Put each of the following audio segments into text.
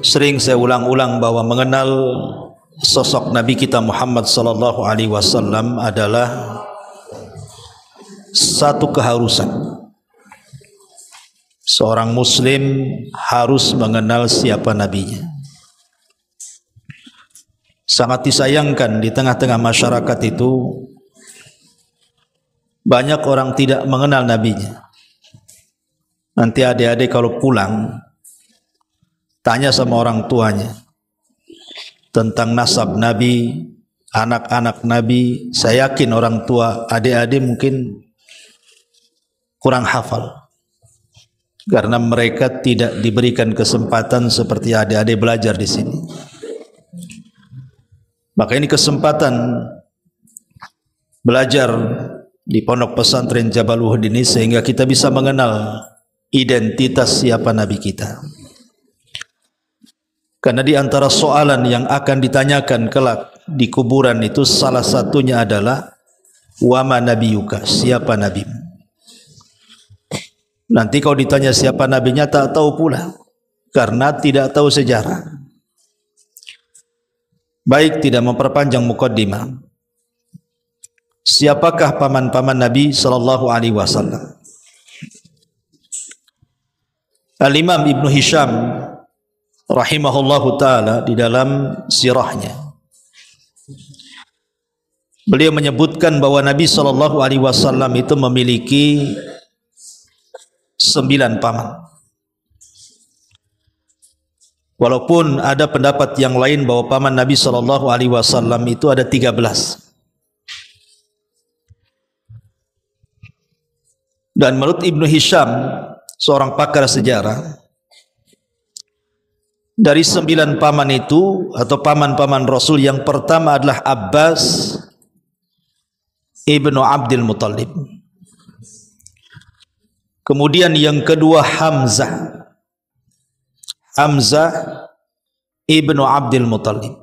Sering saya ulang-ulang bahwa mengenal sosok Nabi kita Muhammad sallallahu alaihi wasallam adalah satu keharusan. Seorang muslim harus mengenal siapa nabinya. Sangat disayangkan di tengah-tengah masyarakat itu banyak orang tidak mengenal nabinya. Nanti adik-adik kalau pulang tanya sama orang tuanya tentang nasab Nabi, anak-anak Nabi. Saya yakin orang tua adik-adik mungkin kurang hafal karena mereka tidak diberikan kesempatan seperti adik-adik belajar di sini. Maka ini kesempatan belajar di pondok pesantren Jabal Uhud ini sehingga kita bisa mengenal identitas siapa Nabi kita. Karena di antara soalan yang akan ditanyakan kelak di kuburan itu salah satunya adalah wama nabiyuka, siapa nabimu. Nanti kau ditanya siapa nabinya tak tahu pula karena tidak tahu sejarah. Baik, tidak memperpanjang mukaddimah. Siapakah paman-paman Nabi sallallahu alaihi wasallam? Al-Imam Ibnu Hisham rahimahullahu taala di dalam sirahnya beliau menyebutkan bahwa Nabi sallallahu alaihi wasallam itu memiliki 9 paman. Walaupun ada pendapat yang lain bahwa paman Nabi sallallahu alaihi wasallam itu ada 13. Dan menurut Ibnu Hisham, seorang pakar sejarah, dari 9 paman itu atau paman-paman Rasul, yang pertama adalah Abbas ibnu Abdul Muttalib. Kemudian yang kedua Hamzah ibnu Abdul Muttalib.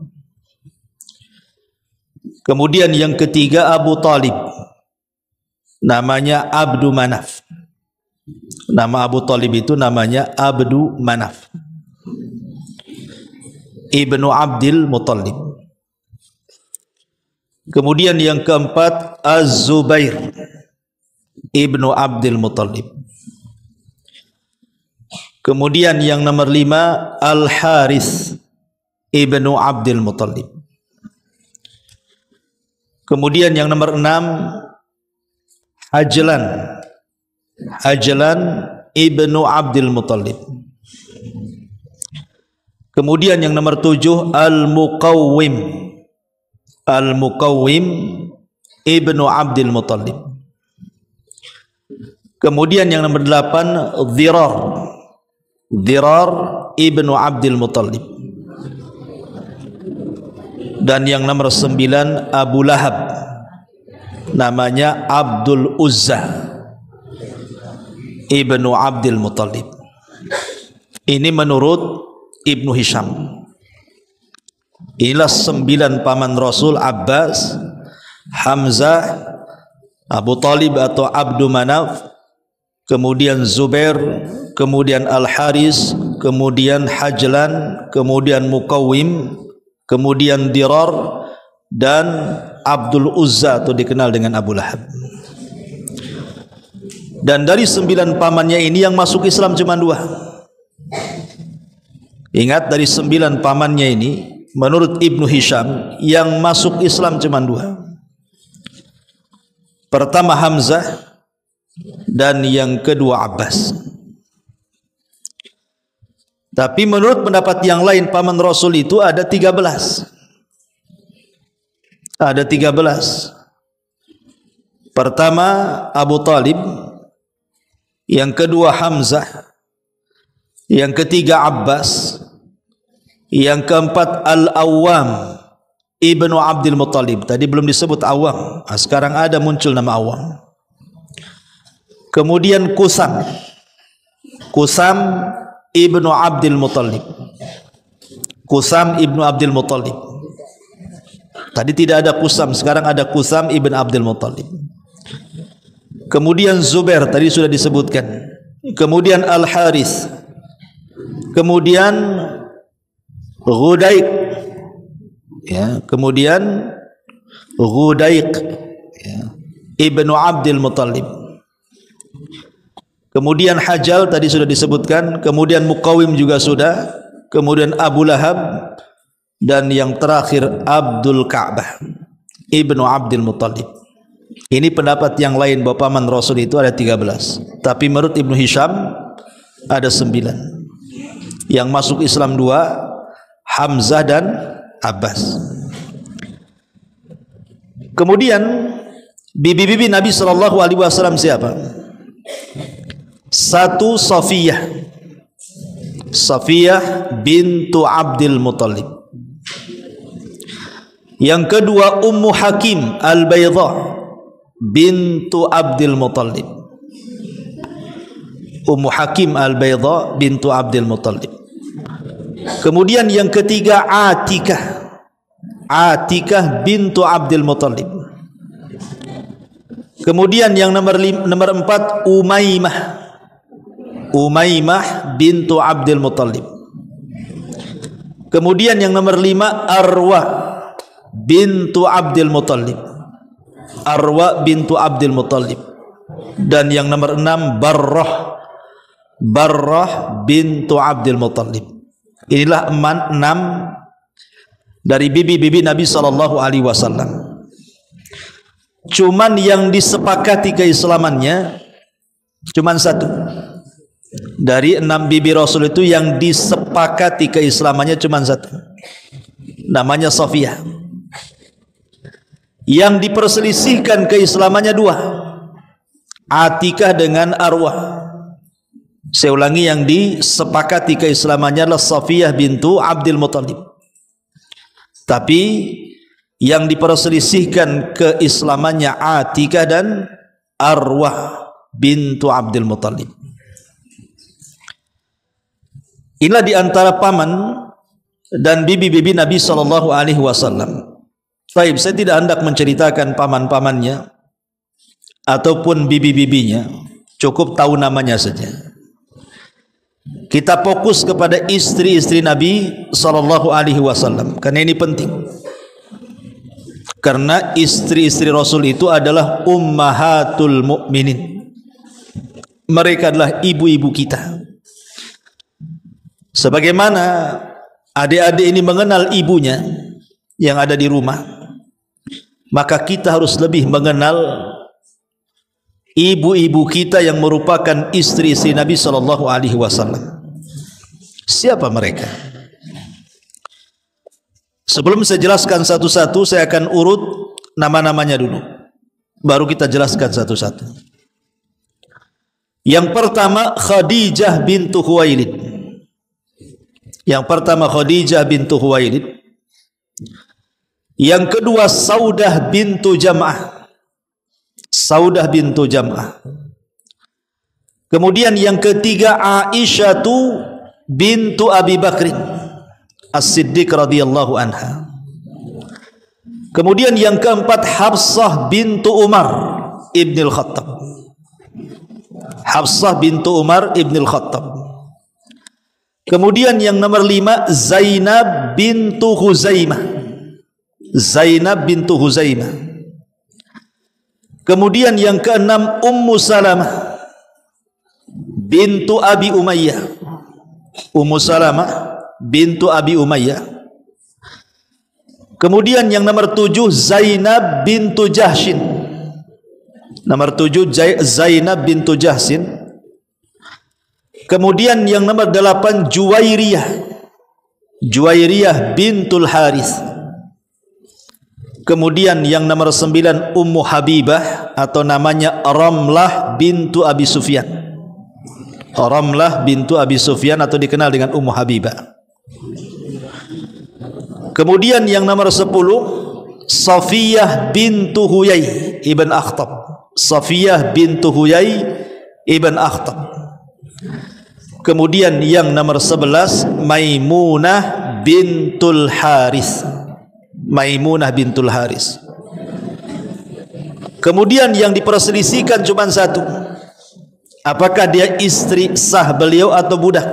Kemudian yang ketiga Abu Talib, namanya Abdu Manaf. Nama Abu Talib itu namanya Abdu Manaf ibnu Abdul Muttalib. Kemudian yang keempat Az-Zubair ibnu Abdul Muttalib. Kemudian yang nomor 5 Al-Harith ibnu Abdul Muttalib. Kemudian yang nomor 6 Hajlan ibnu Abdul Muttalib. Kemudian yang nomor 7 Al-Muqawwim ibnu Abdul Muttalib. Kemudian yang nomor 8 Dhirar ibnu Abdul Muttalib. Dan yang nomor 9 Abu Lahab, namanya Abdul Uzza ibnu Abdul Muttalib. Ini menurut Ibnu Hisham. Inilah 9 paman Rasul: Abbas, Hamzah, Abu Talib atau Abdu Manaf, kemudian Zubair, kemudian Al-Haris, kemudian Hajlan, kemudian Muqawwim, kemudian Dhirar, dan Abdul Uzza atau dikenal dengan Abu Lahab. Dan dari 9 pamannya ini yang masuk Islam cuma 2. Ingat, dari 9 pamannya ini menurut Ibnu Hisham yang masuk Islam cuma 2. Pertama Hamzah dan yang kedua Abbas. Tapi menurut pendapat yang lain paman Rasul itu ada 13. Ada 13. Pertama Abu Talib, yang kedua Hamzah, yang ketiga Abbas, yang keempat Al-Awwam ibnu Abdul Muttalib. Tadi belum disebut Awam, sekarang ada muncul nama Awam. Kemudian Kusam ibnu Abdul Muttalib. Kusam ibnu Abdul Muttalib. Tadi tidak ada Kusam, sekarang ada Kusam ibnu Abdul Muttalib. Kemudian Zubair, tadi sudah disebutkan. Kemudian Al-Harith. Kemudian Ghudaiq, ya, kemudian Ghudaiq, ya, ibnu Abdul Muttalib, kemudian Hajal tadi sudah disebutkan, kemudian Muqawim juga sudah, kemudian Abu Lahab, dan yang terakhir Abdul Ka'bah ibnu Abdul Muttalib. Ini pendapat yang lain bahwa paman Rasul itu ada 13, tapi menurut Ibnu Hisham ada 9. Yang masuk Islam 2, Hamzah dan Abbas. Kemudian bibi-bibi Nabi SAW siapa? 1 Safiyah, Safiyah bintu Abdul Muttalib. Yang kedua Ummu Hakim Al-Baydha bintu Abdul Muttalib. Ummu Hakim Al-Baydha bintu Abdul Muttalib. Kemudian yang ketiga Atikah, Atikah bintu Abdul Muttalib. Kemudian yang nomor 4 Umaymah, Umaymah bintu Abdul Muttalib. Kemudian yang nomor 5 Arwa bintu Abdul Muttalib, Arwa bintu Abdul Muttalib. Dan yang nomor 6 Barrah, Barrah bintu Abdul Muttalib. Inilah 6 dari bibi-bibi Nabi SAW. Cuman yang disepakati keislamannya cuman 1. Dari 6 bibi Rasul itu yang disepakati keislamannya cuman 1. Namanya Safiyah. Yang diperselisihkan keislamannya 2, Atikah dengan Arwah. Saya ulangi, yang disepakati keislamannya adalah Safiyah bintu Abdul Muttalib, tapi yang diperselisihkan keislamannya Atikah dan Arwah bintu Abdul Muttalib. Inilah diantara paman dan bibi-bibi Nabi SAW. Baik, saya tidak hendak menceritakan paman-pamannya ataupun bibi-bibinya, cukup tahu namanya saja. Kita fokus kepada istri-istri Nabi SAW, karena ini penting. Karena istri-istri Rasul itu adalah ummahatul mu'minin. Mereka adalah ibu-ibu kita. Sebagaimana adik-adik ini mengenal ibunya yang ada di rumah, maka kita harus lebih mengenal ibu-ibu kita yang merupakan istri-istri Nabi SAW. Siapa mereka? Sebelum saya jelaskan satu-satu, saya akan urut nama-namanya dulu, baru kita jelaskan satu-satu. Yang pertama Khadijah bintu Khuwailid. Yang pertama Khadijah bintu Khuwailid. Yang kedua Saudah bintu Jam'ah, Saudah bintu Jam'ah. Kemudian yang ketiga Aisyah bintu Abi Bakrin As-Siddiq radhiyallahu anha. Kemudian yang keempat Hafsah bintu Umar ibn al-Khattab, Hafsah bintu Umar ibn al-Khattab. Kemudian yang nomor 5 Zainab bintu Huzaimah, Zainab bintu Huzaimah. Kemudian yang keenam Ummu Salamah bintu Abi Umayyah, Ummu Salamah bintu Abi Umayyah. Kemudian yang nomor 7 Zainab bintu Jahshin, nomor 7 Zainab bintu Jahshin. Kemudian yang nomor 8 Juwairiyah, Juwairiyah bintul Harith. Kemudian yang nomor 9 Ummu Habibah atau namanya Ramlah bintu Abi Sufyan, Ramlah bintu Abi Sufyan atau dikenal dengan Ummu Habibah. Kemudian yang nomor 10 Safiyah bintu Huyai ibn Akhtab, Safiyah bintu Huyai ibn Akhtab. Kemudian yang nomor 11 Maimunah bintul Haris, Maimunah bintul Haris. Kemudian yang diperselisihkan cuma 1, apakah dia istri sah beliau atau budak.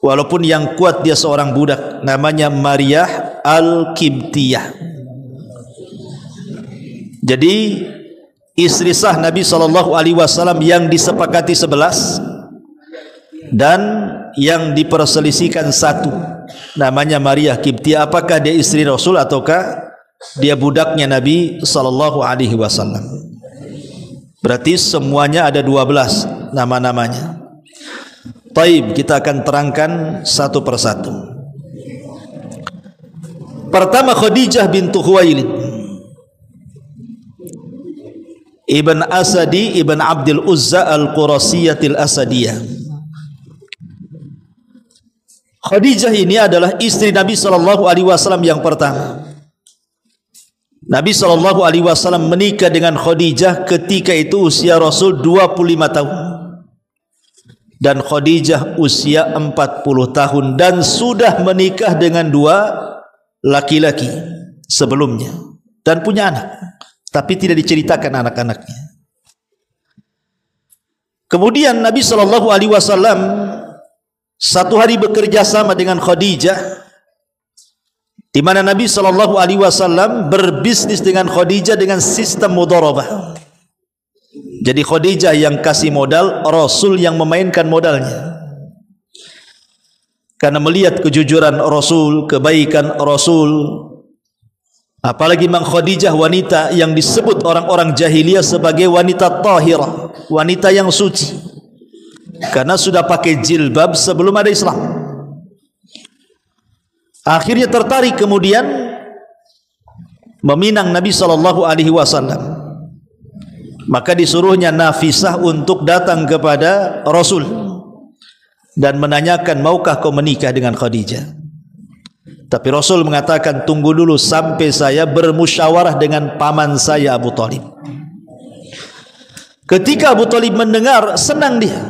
walaupun yang kuat dia seorang budak, namanya Maryah Al-Qibtiyah. Jadi istri sah Nabi SAW yang disepakati 11 dan yang diperselisihkan 1, namanya Maryah Qibtiyah. Apakah dia istri Rasul ataukah dia budaknya Nabi SAW? Berarti semuanya ada 12 nama-namanya. Taib, kita akan terangkan satu persatu. Pertama, Khadijah bintu Khuwailid Ibn Asadi Ibn Abdul Uzza Al-Qurasiyatil Asadiyah. Khadijah ini adalah istri Nabi SAW yang pertama. Nabi SAW menikah dengan Khadijah ketika itu usia Rasul 25 tahun. Dan Khadijah usia 40 tahun dan sudah menikah dengan 2 laki-laki sebelumnya dan punya anak, tapi tidak diceritakan anak-anaknya. Kemudian Nabi SAW satu hari bekerja sama dengan Khadijah, di mana Nabi SAW berbisnis dengan Khadijah dengan sistem mudharabah. Jadi Khadijah yang kasih modal, Rasul yang memainkan modalnya. Karena melihat kejujuran Rasul, kebaikan Rasul, apalagi Mang Khadijah wanita yang disebut orang-orang jahiliyah sebagai wanita tahirah, wanita yang suci, karena sudah pakai jilbab sebelum ada Islam. Akhirnya tertarik, kemudian meminang Nabi SAW. Maka disuruhnya Nafisah untuk datang kepada Rasul dan menanyakan, maukah kau menikah dengan Khadijah? Tapi Rasul mengatakan, tunggu dulu sampai saya bermusyawarah dengan paman saya Abu Thalib. Ketika Abu Thalib mendengar, senang dia.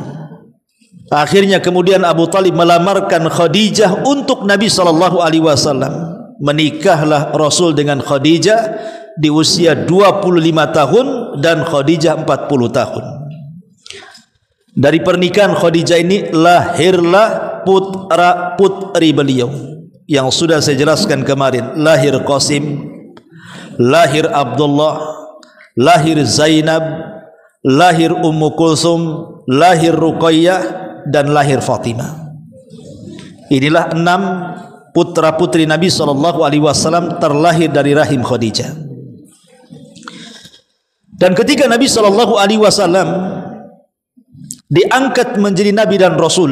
Akhirnya kemudian Abu Thalib melamarkan Khadijah untuk Nabi SAW. Menikahlah Rasul dengan Khadijah di usia 25 tahun dan Khadijah 40 tahun. Dari pernikahan Khadijah ini lahirlah putra-putri beliau yang sudah saya jelaskan kemarin. Lahir Qasim, lahir Abdullah, lahir Zainab, lahir Ummu Kulsum, lahir Ruqayyah, dan lahir Fatimah. Inilah 6 putra-putri Nabi SAW terlahir dari rahim Khadijah. Dan ketika Nabi SAW diangkat menjadi Nabi dan Rasul,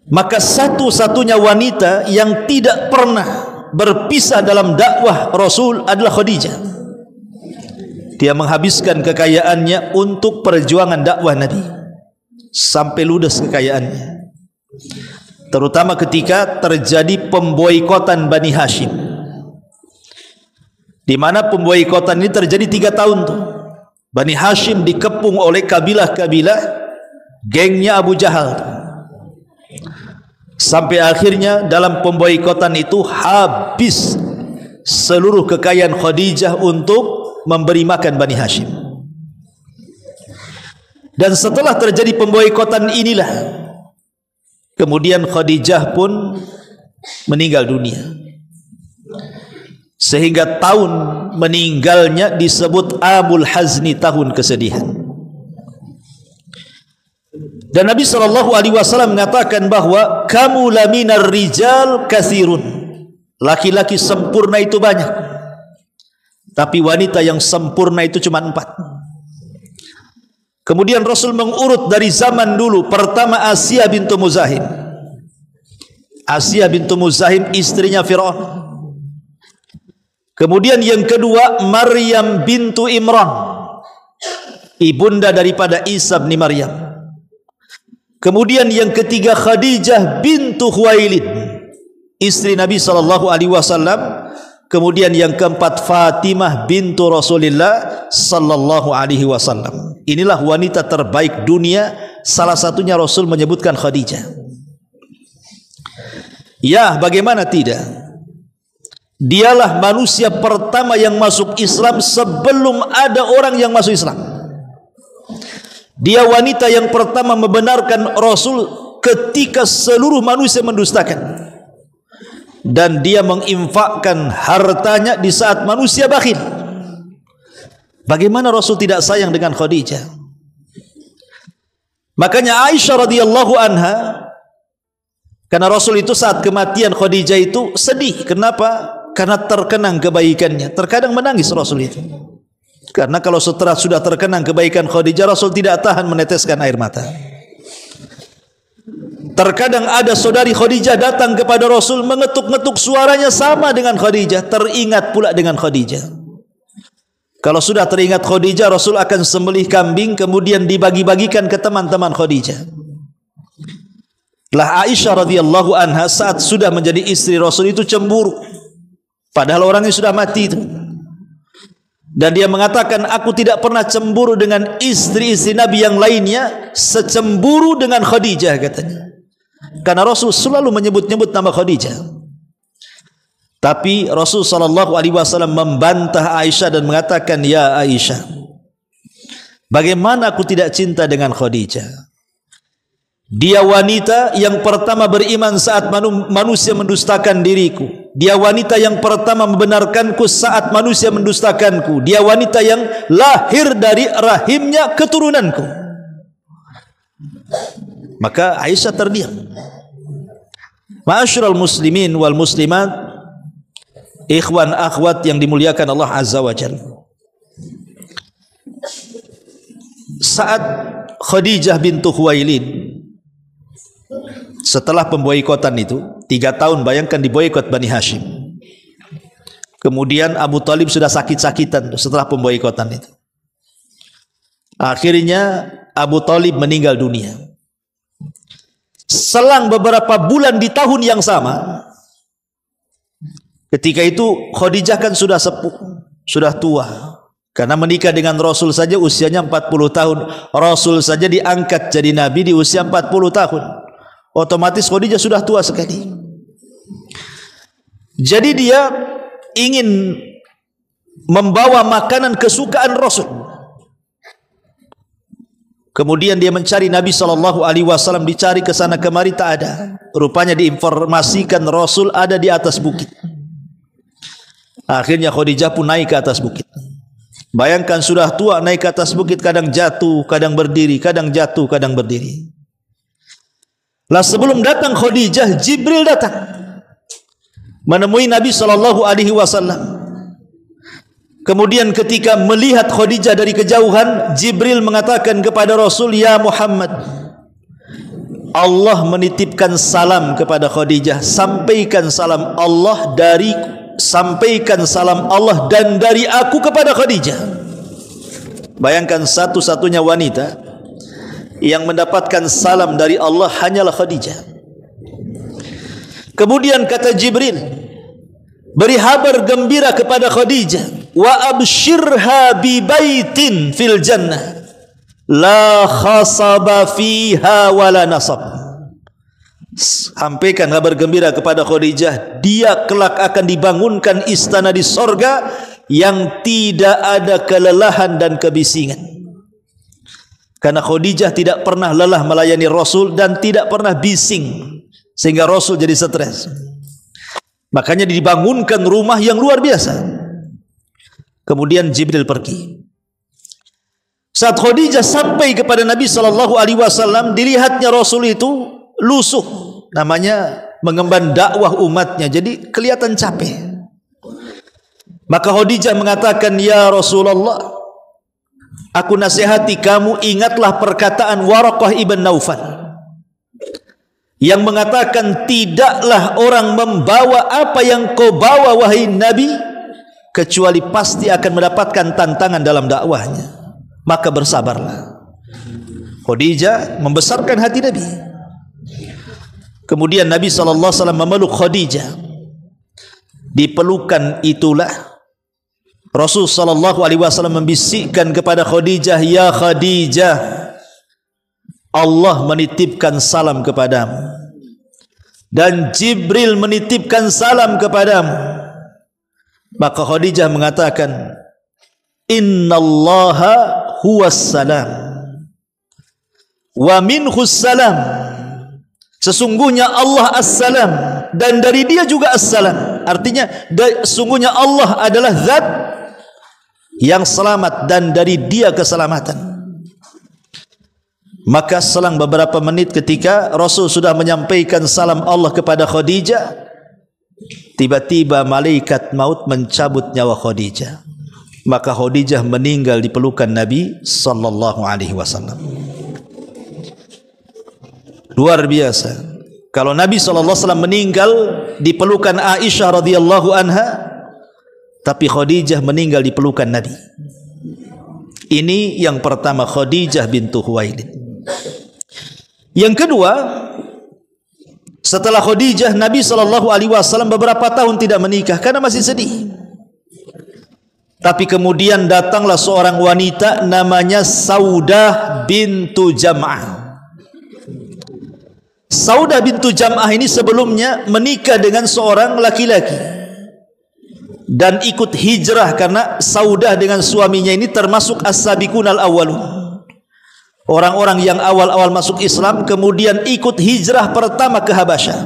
maka satu-satunya wanita yang tidak pernah berpisah dalam dakwah Rasul adalah Khadijah. Dia menghabiskan kekayaannya untuk perjuangan dakwah Nabi sampai ludes kekayaannya, terutama ketika terjadi pemboikotan Bani Hashim, di mana pemboikotan ini terjadi 3 tahun tuh. Bani Hashim dikepung oleh kabilah-kabilah gengnya Abu Jahal, sampai akhirnya dalam pemboikotan itu habis seluruh kekayaan Khadijah untuk memberi makan Bani Hashim. Dan setelah terjadi pemboikotan inilah kemudian Khadijah pun meninggal dunia, sehingga tahun meninggalnya disebut Amul Hazni, tahun kesedihan. Dan Nabi SAW mengatakan bahwa kamu laminar rijal kathirun, laki-laki sempurna itu banyak, tapi wanita yang sempurna itu cuma 4. Kemudian Rasul mengurut dari zaman dulu. Pertama, Asiyah bintu Muzahim. Asiyah bintu Muzahim istrinya Fir'aun. Kemudian yang kedua, Maryam bintu Imran, ibunda daripada Isa bin Maryam. Kemudian yang ketiga, Khadijah bintu Khuwailid, istri Nabi SAW. Kemudian yang keempat, Fatimah bintu Rasulullah SAW. Inilah wanita terbaik dunia. Salah satunya Rasul menyebutkan Khadijah. Ya, bagaimana tidak? Dialah manusia pertama yang masuk Islam sebelum ada orang yang masuk Islam. Dia wanita yang pertama membenarkan Rasul ketika seluruh manusia mendustakan, dan dia menginfakkan hartanya di saat manusia bakhil. Bagaimana Rasul tidak sayang dengan Khadijah? Makanya Aisyah radhiyallahu anha, karena Rasul itu saat kematian Khadijah itu sedih. Kenapa? Karena terkenang kebaikannya. Terkadang menangis Rasul itu, karena kalau setelah sudah terkenang kebaikan Khadijah, Rasul tidak tahan meneteskan air mata. Terkadang ada saudari Khadijah datang kepada Rasul, mengetuk-ngetuk, suaranya sama dengan Khadijah, teringat pula dengan Khadijah. Kalau sudah teringat Khadijah, Rasul akan sembelih kambing, kemudian dibagi-bagikan ke teman-teman Khadijah. Lah Aisyah radhiyallahu anha saat sudah menjadi istri Rasul itu cemburu, padahal orangnya sudah mati itu. Dan dia mengatakan, aku tidak pernah cemburu dengan istri-istri Nabi yang lainnya secemburu dengan Khadijah, katanya. Karena Rasul selalu menyebut-nyebut nama Khadijah. Tapi Rasul sallallahu alaihi wasallam membantah Aisyah dan mengatakan, ya Aisyah, bagaimana aku tidak cinta dengan Khadijah? Dia wanita yang pertama beriman saat manusia mendustakan diriku. Dia wanita yang pertama membenarkanku saat manusia mendustakanku. Dia wanita yang lahir dari rahimnya keturunanku. Maka Aisyah terdiam. Ma'asyiral muslimin wal muslimat, ikhwan akhwat yang dimuliakan Allah Azza wa Jalla. Saat Khadijah bintu Khuwailid setelah pemboikotan itu 3 tahun, bayangkan diboikot Bani Hashim. Kemudian Abu Talib sudah sakit-sakitan setelah pemboikotan itu. Akhirnya Abu Talib meninggal dunia. Selang beberapa bulan di tahun yang sama, ketika itu Khadijah kan sudah sepuh, sudah tua. Karena menikah dengan Rasul saja usianya 40 tahun. Rasul saja diangkat jadi Nabi di usia 40 tahun. Otomatis Khadijah sudah tua sekali. Jadi dia ingin membawa makanan kesukaan Rasul. Kemudian dia mencari Nabi SAW, dicari ke sana kemari tak ada. Rupanya diinformasikan Rasul ada di atas bukit. Akhirnya Khadijah pun naik ke atas bukit. Bayangkan sudah tua naik ke atas bukit, kadang jatuh, kadang berdiri, kadang jatuh, kadang berdiri. Lah sebelum datang Khadijah, Jibril datang menemui Nabi SAW. Kemudian ketika melihat Khadijah dari kejauhan, Jibril mengatakan kepada Rasul, ya Muhammad, Allah menitipkan salam kepada Khadijah. Sampaikan salam Allah dariku, sampaikan salam Allah dan dari aku kepada Khadijah. Bayangkan satu-satunya wanita yang mendapatkan salam dari Allah hanyalah Khadijah. Kemudian kata Jibril, beri kabar gembira kepada Khadijah, wa abshirha bi baitin fil jannah la khasaba fiha wala nasab. Sampaikan kabar gembira kepada Khadijah, dia kelak akan dibangunkan istana di sorga yang tidak ada kelelahan dan kebisingan. Karena Khadijah tidak pernah lelah melayani Rasul dan tidak pernah bising sehingga Rasul jadi stres. Makanya dibangunkan rumah yang luar biasa. Kemudian Jibril pergi. Saat Khadijah sampai kepada Nabi SAW, dilihatnya Rasul itu lusuh, namanya mengemban dakwah umatnya, jadi kelihatan capek. Maka Khadijah mengatakan, ya Rasulullah, aku nasihati kamu, ingatlah perkataan Waraqah ibn Naufal yang mengatakan, tidaklah orang membawa apa yang kau bawa wahai Nabi, kecuali pasti akan mendapatkan tantangan dalam dakwahnya. Maka bersabarlah. Khadijah membesarkan hati Nabi. Kemudian Nabi SAW memeluk Khadijah. Di pelukan itulah Rasul SAW membisikkan kepada Khadijah, ya Khadijah, Allah menitipkan salam kepadamu dan Jibril menitipkan salam kepadamu. Maka Khadijah mengatakan, innallaha huwas salam wa minhus salam. Sesungguhnya Allah As-Salam dan dari Dia juga As-Salam. Artinya sesungguhnya Allah adalah zat yang selamat dan dari Dia keselamatan. Maka selang beberapa menit ketika Rasul sudah menyampaikan salam Allah kepada Khadijah, tiba-tiba malaikat maut mencabut nyawa Khadijah. Maka Khadijah meninggal di pelukan Nabi sallallahu alaihi wasallam. Luar biasa. Kalau Nabi sallallahu alaihi wasallam meninggal di pelukan Aisyah radhiyallahu anha, tapi Khadijah meninggal di pelukan Nabi. Ini yang pertama, Khadijah bintu Khuwailid. Yang kedua, setelah Khadijah, Nabi sallallahu alaihi wasallam beberapa tahun tidak menikah karena masih sedih. Tapi kemudian datanglah seorang wanita namanya Saudah bintu Jam'ah. Saudah bintu Jam'ah ini sebelumnya menikah dengan seorang laki-laki dan ikut hijrah, karena Saudah dengan suaminya ini termasuk as-sabiqunal awwalun, orang-orang yang awal-awal masuk Islam kemudian ikut hijrah pertama ke Habasyah.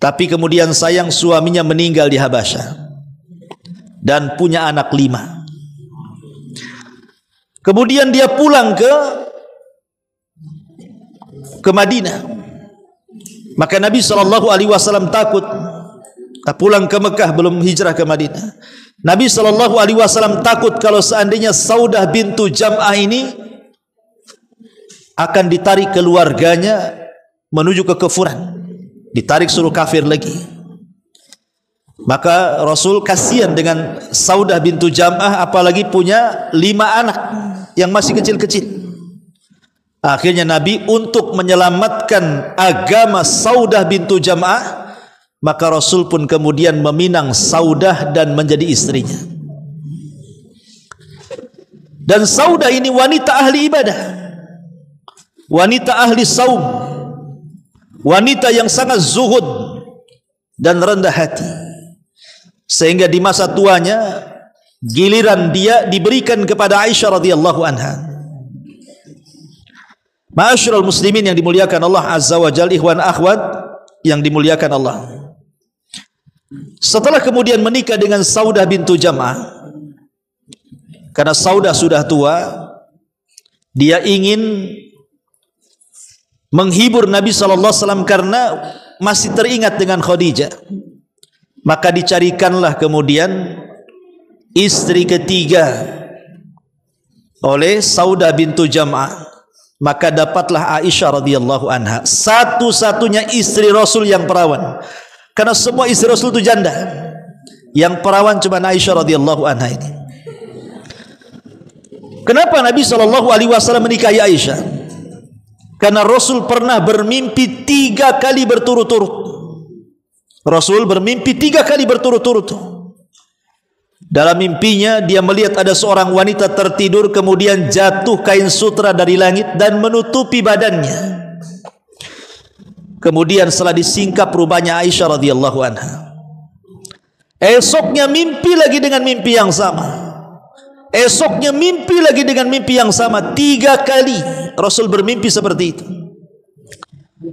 Tapi kemudian sayang suaminya meninggal di Habasyah dan punya anak 5. Kemudian dia pulang ke Madinah. Maka Nabi sallallahu alaihi wasallam takut. Pulang ke Mekah, belum hijrah ke Madinah. Nabi sallallahu alaihi wasallam takut kalau seandainya Saudah bintu Jam'ah ini akan ditarik keluarganya menuju kekufuran, ditarik suruh kafir lagi. Maka Rasul kasihan dengan Saudah bintu Jam'ah, apalagi punya 5 anak yang masih kecil-kecil. Akhirnya Nabi untuk menyelamatkan agama Saudah bintu Jam'ah, maka Rasul pun kemudian meminang Saudah dan menjadi istrinya. Dan Saudah ini wanita ahli ibadah, wanita ahli saum, wanita yang sangat zuhud dan rendah hati, sehingga di masa tuanya giliran dia diberikan kepada Aisyah radhiyallahu anha. Ma'asyiral muslimin yang dimuliakan Allah azza wa jalla, ikhwan akhwat yang dimuliakan Allah. Setelah kemudian menikah dengan Saudah bintu Jam'ah, karena Saudah sudah tua, dia ingin menghibur Nabi sallallahu alaihi wasallam karena masih teringat dengan Khadijah. Maka dicarikanlah kemudian istri ketiga oleh Saudah bintu Jam'ah. Maka dapatlah Aisyah radhiyallahu anha, satu-satunya istri Rasul yang perawan. Karena semua istri Rasul itu janda, yang perawan cuma Aisyah radhiyallahu anha ini. Kenapa Nabi sallallahu alaihi wasallam menikahi Aisyah? Karena Rasul pernah bermimpi 3 kali berturut-turut. Rasul bermimpi 3 kali berturut-turut. Dalam mimpinya dia melihat ada seorang wanita tertidur, kemudian jatuh kain sutra dari langit dan menutupi badannya. Kemudian setelah disingkap rupanya Aisyah radhiyallahu anha. Esoknya mimpi lagi dengan mimpi yang sama. Esoknya mimpi lagi dengan mimpi yang sama. 3 kali Rasul bermimpi seperti itu.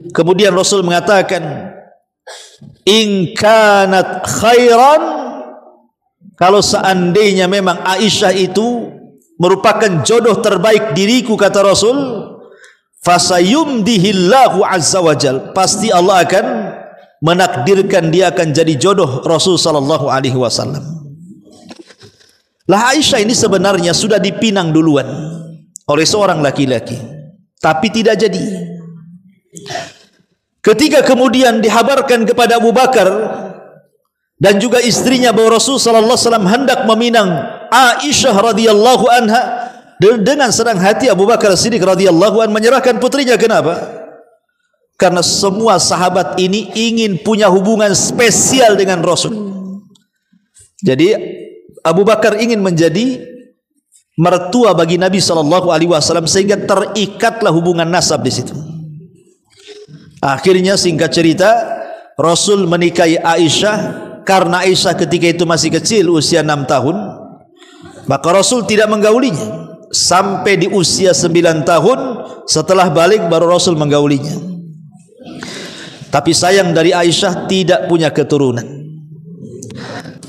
Kemudian Rasul mengatakan, in kanat khairan, kalau seandainya memang Aisyah itu merupakan jodoh terbaik diriku, kata Rasul, fasayumdihillahu azza wajal, pasti Allah akan menakdirkan dia akan jadi jodoh Rasul sallallahu alaihi wasallam. Lah Aisyah ini sebenarnya sudah dipinang duluan oleh seorang laki-laki, tapi tidak jadi. Ketika kemudian dihabarkan kepada Abu Bakar dan juga istrinya bahwa Rasul sallallahu alaihi wasallam hendak meminang Aisyah radhiyallahu anha, dengan senang hati Abu Bakar Siddiq radhiyallahu anhu menyerahkan putrinya. Kenapa? Karena semua sahabat ini ingin punya hubungan spesial dengan Rasul. Jadi Abu Bakar ingin menjadi mertua bagi Nabi sallallahu alaihi wasallam, sehingga terikatlah hubungan nasab di situ. Akhirnya singkat cerita, Rasul menikahi Aisyah. Karena Aisyah ketika itu masih kecil, usia 6 tahun, maka Rasul tidak menggaulinya. sampai di usia 9 tahun. Setelah balik baru Rasul menggaulinya. Tapi sayang dari Aisyah tidak punya keturunan.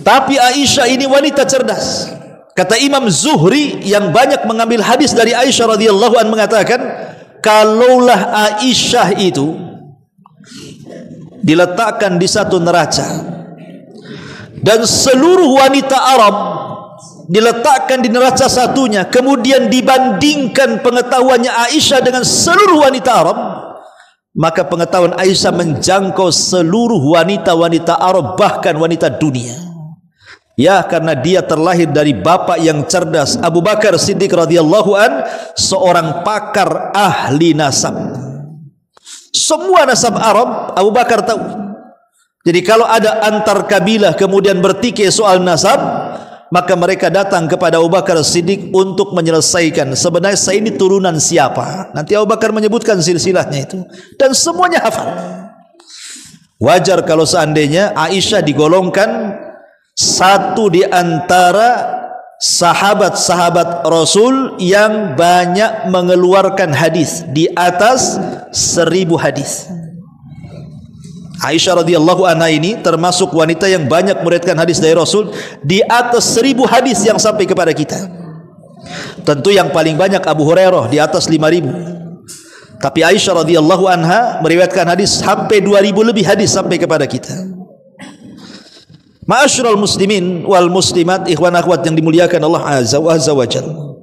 Tapi Aisyah ini wanita cerdas. Kata Imam Zuhri yang banyak mengambil hadis dari Aisyah radhiyallahu anha mengatakan, kalaulah Aisyah itu diletakkan di satu neraca dan seluruh wanita Arab diletakkan di neraca satunya, kemudian dibandingkan pengetahuannya Aisyah dengan seluruh wanita Arab, maka pengetahuan Aisyah menjangkau seluruh wanita-wanita Arab, bahkan wanita dunia. Ya, karena dia terlahir dari bapak yang cerdas, Abu Bakar Siddiq radhiyallahu an, seorang pakar ahli nasab. Semua nasab Arab Abu Bakar tahu. Jadi kalau ada antar kabilah kemudian bertikai soal nasab, maka mereka datang kepada Abu Bakar Siddiq untuk menyelesaikan sebenarnya saya ini turunan siapa. Nanti Abu Bakar menyebutkan silsilahnya itu, dan semuanya hafal. Wajar kalau seandainya Aisyah digolongkan satu di antara sahabat-sahabat Rasul yang banyak mengeluarkan hadis, di atas 1000 hadis. Aisyah radhiyallahu anha ini termasuk wanita yang banyak meriwayatkan hadis dari Rasul, di atas 1000 hadis yang sampai kepada kita. Tentu yang paling banyak Abu Hurairah di atas 5000. Tapi Aisyah radhiyallahu anha meriwayatkan hadis sampai 2000 lebih hadis sampai kepada kita. Ma'asyiral muslimin wal muslimat, ikhwan akhwat yang dimuliakan Allah azza wa jalla.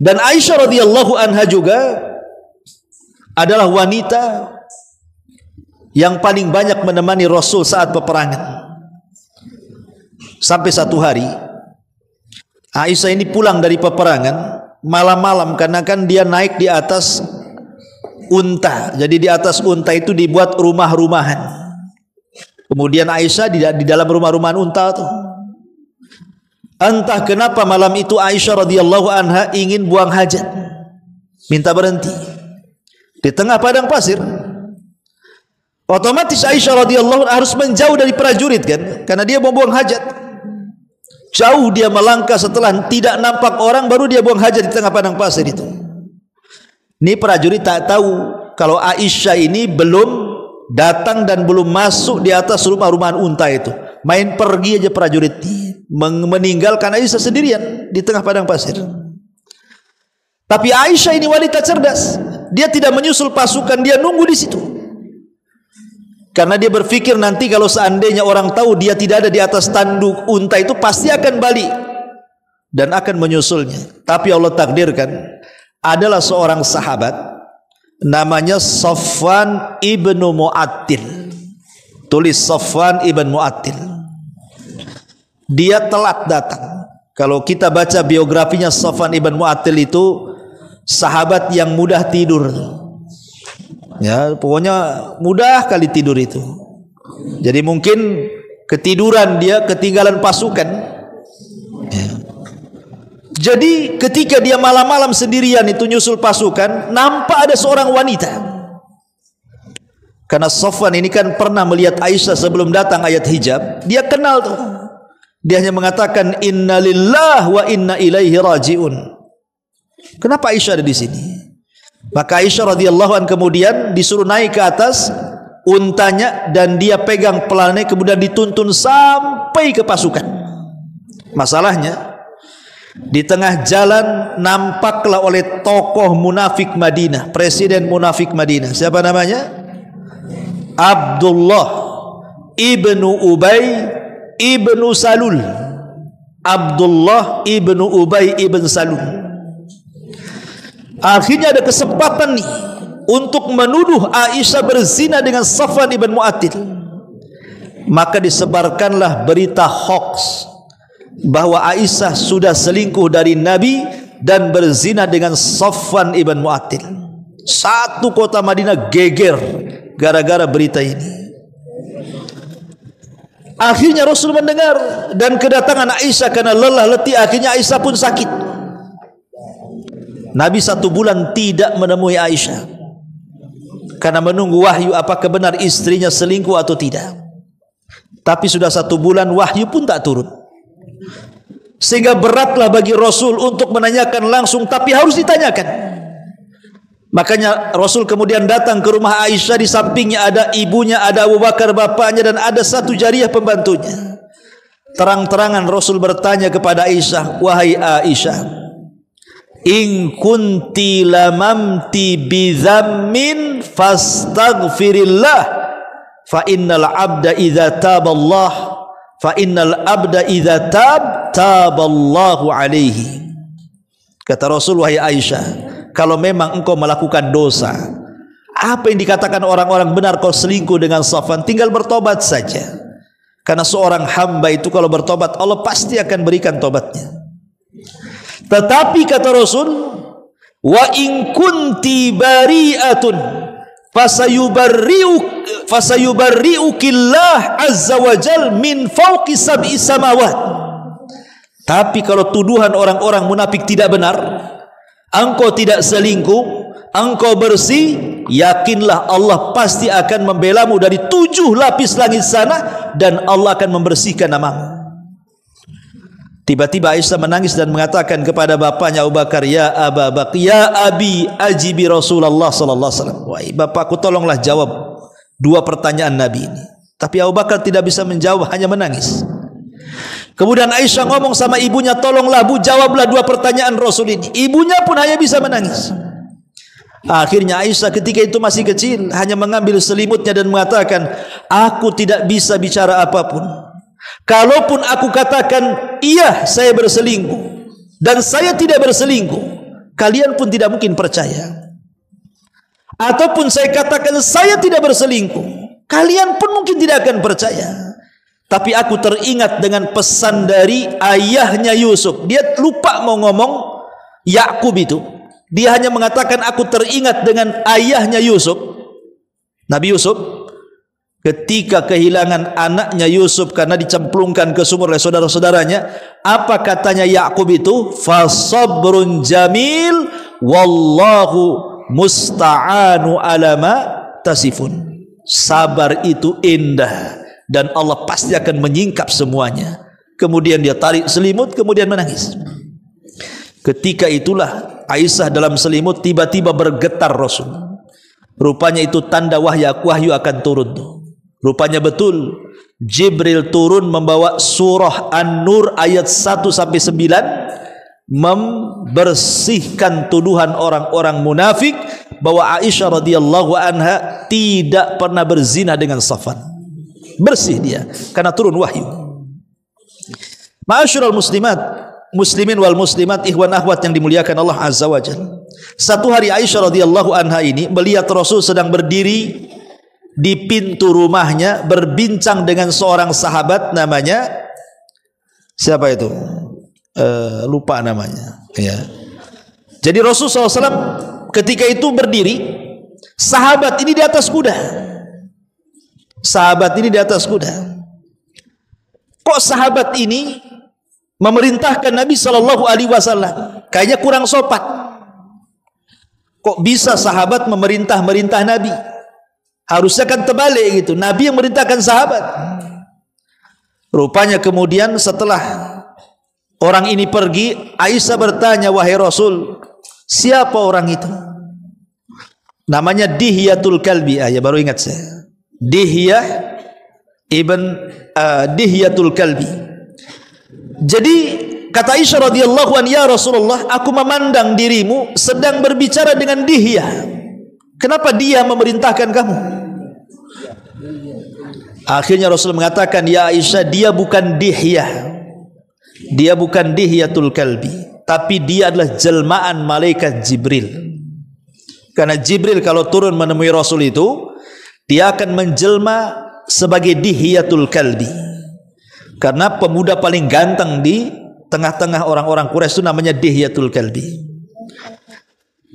Dan Aisyah radhiyallahu anha juga adalah wanita yang paling banyak menemani Rasul saat peperangan. Sampai satu hari Aisyah ini pulang dari peperangan malam-malam, karena kan dia naik di atas unta. Jadi di atas unta itu dibuat rumah-rumahan. Kemudian Aisyah di dalam rumah-rumahan unta itu. Entah kenapa malam itu Aisyah radhiyallahu anha ingin buang hajat, minta berhenti di tengah padang pasir. Otomatis Aisyah radhiyallahu anha harus menjauh dari prajurit kan, karena dia mau buang hajat. Jauh dia melangkah, setelah tidak nampak orang baru dia buang hajat di tengah padang pasir itu. Ini prajurit tak tahu kalau Aisyah ini belum datang dan belum masuk di atas rumah-rumahan unta itu. Main pergi aja prajurit, meninggalkan Aisyah sendirian di tengah padang pasir. Tapi Aisyah ini wanita cerdas, dia tidak menyusul pasukan, dia nunggu di situ. Karena dia berpikir nanti kalau seandainya orang tahu dia tidak ada di atas tanduk unta itu, pasti akan balik dan akan menyusulnya. Tapi Allah takdirkan adalah seorang sahabat namanya Safwan ibnu Mu'attil. Tulis Safwan ibnu Mu'attil. Dia telat datang. Kalau kita baca biografinya Safwan ibnu Mu'attil itu sahabat yang mudah tidur. Ya, pokoknya mudah kali tidur itu. Jadi mungkin ketiduran dia, ketinggalan pasukan. Ya. Jadi ketika dia malam-malam sendirian itu nyusul pasukan, nampak ada seorang wanita. Karena Safwan ini kan pernah melihat Aisyah sebelum datang ayat hijab, dia kenal tuh. Dia hanya mengatakan inna lillahi wa inna ilaihi rajiun. Kenapa Aisyah ada di sini? Maka Aisyah radhiyallahu anha kemudian disuruh naik ke atas untanya dan dia pegang pelannya, kemudian dituntun sampai ke pasukan. Masalahnya di tengah jalan nampaklah oleh tokoh munafik Madinah, presiden munafik Madinah. Siapa namanya? Abdullah ibnu Ubay ibnu Salul. Abdullah ibnu Ubay ibn Salul. Akhirnya ada kesempatan nih untuk menuduh Aisyah berzina dengan Safwan ibn Mu'attil. Maka disebarkanlah berita hoax bahwa Aisyah sudah selingkuh dari Nabi dan berzina dengan Safwan ibn Mu'attil. Satu kota Madinah geger gara-gara berita ini. Akhirnya Rasul mendengar dan kedatangan Aisyah karena lelah letih. Akhirnya Aisyah pun sakit. Nabi 1 bulan tidak menemui Aisyah karena menunggu wahyu apakah benar istrinya selingkuh atau tidak. Tapi sudah 1 bulan wahyu pun tak turun. sehingga beratlah bagi Rasul untuk menanyakan langsung, tapi harus ditanyakan. Makanya Rasul kemudian datang ke rumah Aisyah, di sampingnya ada ibunya, ada Abu Bakar bapaknya, dan ada satu jariyah pembantunya. Terang-terangan Rasul bertanya kepada Aisyah, wahai Aisyah, in kunti lamamti bidhammin fastaghfirillah fa innal abda idza taballah fa innal abda idza taballahu alaihi. Kata Rasul, wahai Aisyah, kalau memang engkau melakukan dosa, apa yang dikatakan orang-orang benar, kau selingkuh dengan Safwan, tinggal bertobat saja. Karena seorang hamba itu kalau bertobat, Allah pasti akan berikan tobatnya. Tetapi kata Rasul, wa in kunti bari'atun fasayubarri'ukillah azza wa jal min fawqi sab'i samawat. Tapi kalau tuduhan orang-orang munafik tidak benar, engkau tidak selingkuh, engkau bersih, yakinlah Allah pasti akan membelamu dari 7 lapis langit sana, dan Allah akan membersihkan namamu. Tiba-tiba Aisyah menangis dan mengatakan kepada bapaknya Abu Bakar, ya Aba Bakar, ya Abi ajibi Rasulullah sallallahu alaihi wasallam. Wahai bapakku, tolonglah jawab 2 pertanyaan Nabi ini. Tapi Abu Bakar tidak bisa menjawab, hanya menangis. Kemudian Aisyah ngomong sama ibunya, tolonglah Bu, jawablah 2 pertanyaan Rasul ini. Ibunya pun hanya bisa menangis. Akhirnya Aisyah ketika itu masih kecil, hanya mengambil selimutnya dan mengatakan, aku tidak bisa bicara apapun. Kalaupun aku katakan, iya saya berselingkuh, dan saya tidak berselingkuh, kalian pun tidak mungkin percaya. Ataupun saya katakan saya tidak berselingkuh, kalian pun mungkin tidak akan percaya. Tapi aku teringat dengan pesan dari ayahnya Yusuf. Dia lupa mau ngomong Yakub itu. Dia hanya mengatakan, aku teringat dengan ayahnya Yusuf, Nabi Yusuf, ketika kehilangan anaknya Yusuf karena dicemplungkan ke sumur oleh saudara-saudaranya. Apa katanya Yakub itu? Fasabrun jamil wallahu musta'anu alama tasifun. Sabar itu indah dan Allah pasti akan menyingkap semuanya. Kemudian dia tarik selimut, kemudian menangis. Ketika itulah Aisyah dalam selimut, tiba-tiba bergetar Rasul. Rupanya itu tanda wahyu akan turun. Rupanya betul, Jibril turun membawa surah An-Nur ayat 1-9, membersihkan tuduhan orang-orang munafik bahwa Aisyah radhiyallahu anha tidak pernah berzina dengan Safwan. Bersih dia karena turun wahyu. Ma'asyiral muslimin wal muslimat, ikhwan akhwat yang dimuliakan Allah azza wa jalla. Satu hari Aisyah radhiyallahu anha ini melihat Rasul sedang berdiri di pintu rumahnya berbincang dengan seorang sahabat namanya, siapa itu? Lupa namanya. Ya. Jadi Rasul SAW ketika itu berdiri, sahabat ini di atas kuda. Sahabat ini di atas kuda. Kok sahabat ini memerintahkan Nabi SAW? Kayaknya kurang sopan. Kok bisa sahabat memerintah Nabi? Harusnya kan terbalik gitu, Nabi yang merintahkan sahabat. Rupanya kemudian setelah orang ini pergi, Aisyah bertanya, wahai Rasul, siapa orang itu? Namanya Dihyatul Kalbi. Ya baru ingat saya, Dihyatul Kalbi. Jadi kata Aisyah radhiyallahu anha, ya Rasulullah, aku memandang dirimu sedang berbicara dengan Dihya. Kenapa dia memerintahkan kamu? Akhirnya Rasul mengatakan, ya Aisyah, dia bukan Dihya, dia bukan Dihyatul Kalbi, tapi dia adalah jelmaan malaikat Jibril. Karena Jibril kalau turun menemui Rasul itu, dia akan menjelma sebagai Dihyatul Kalbi. Karena pemuda paling ganteng di tengah-tengah orang-orang Quraisy itu namanya Dihyatul Kalbi.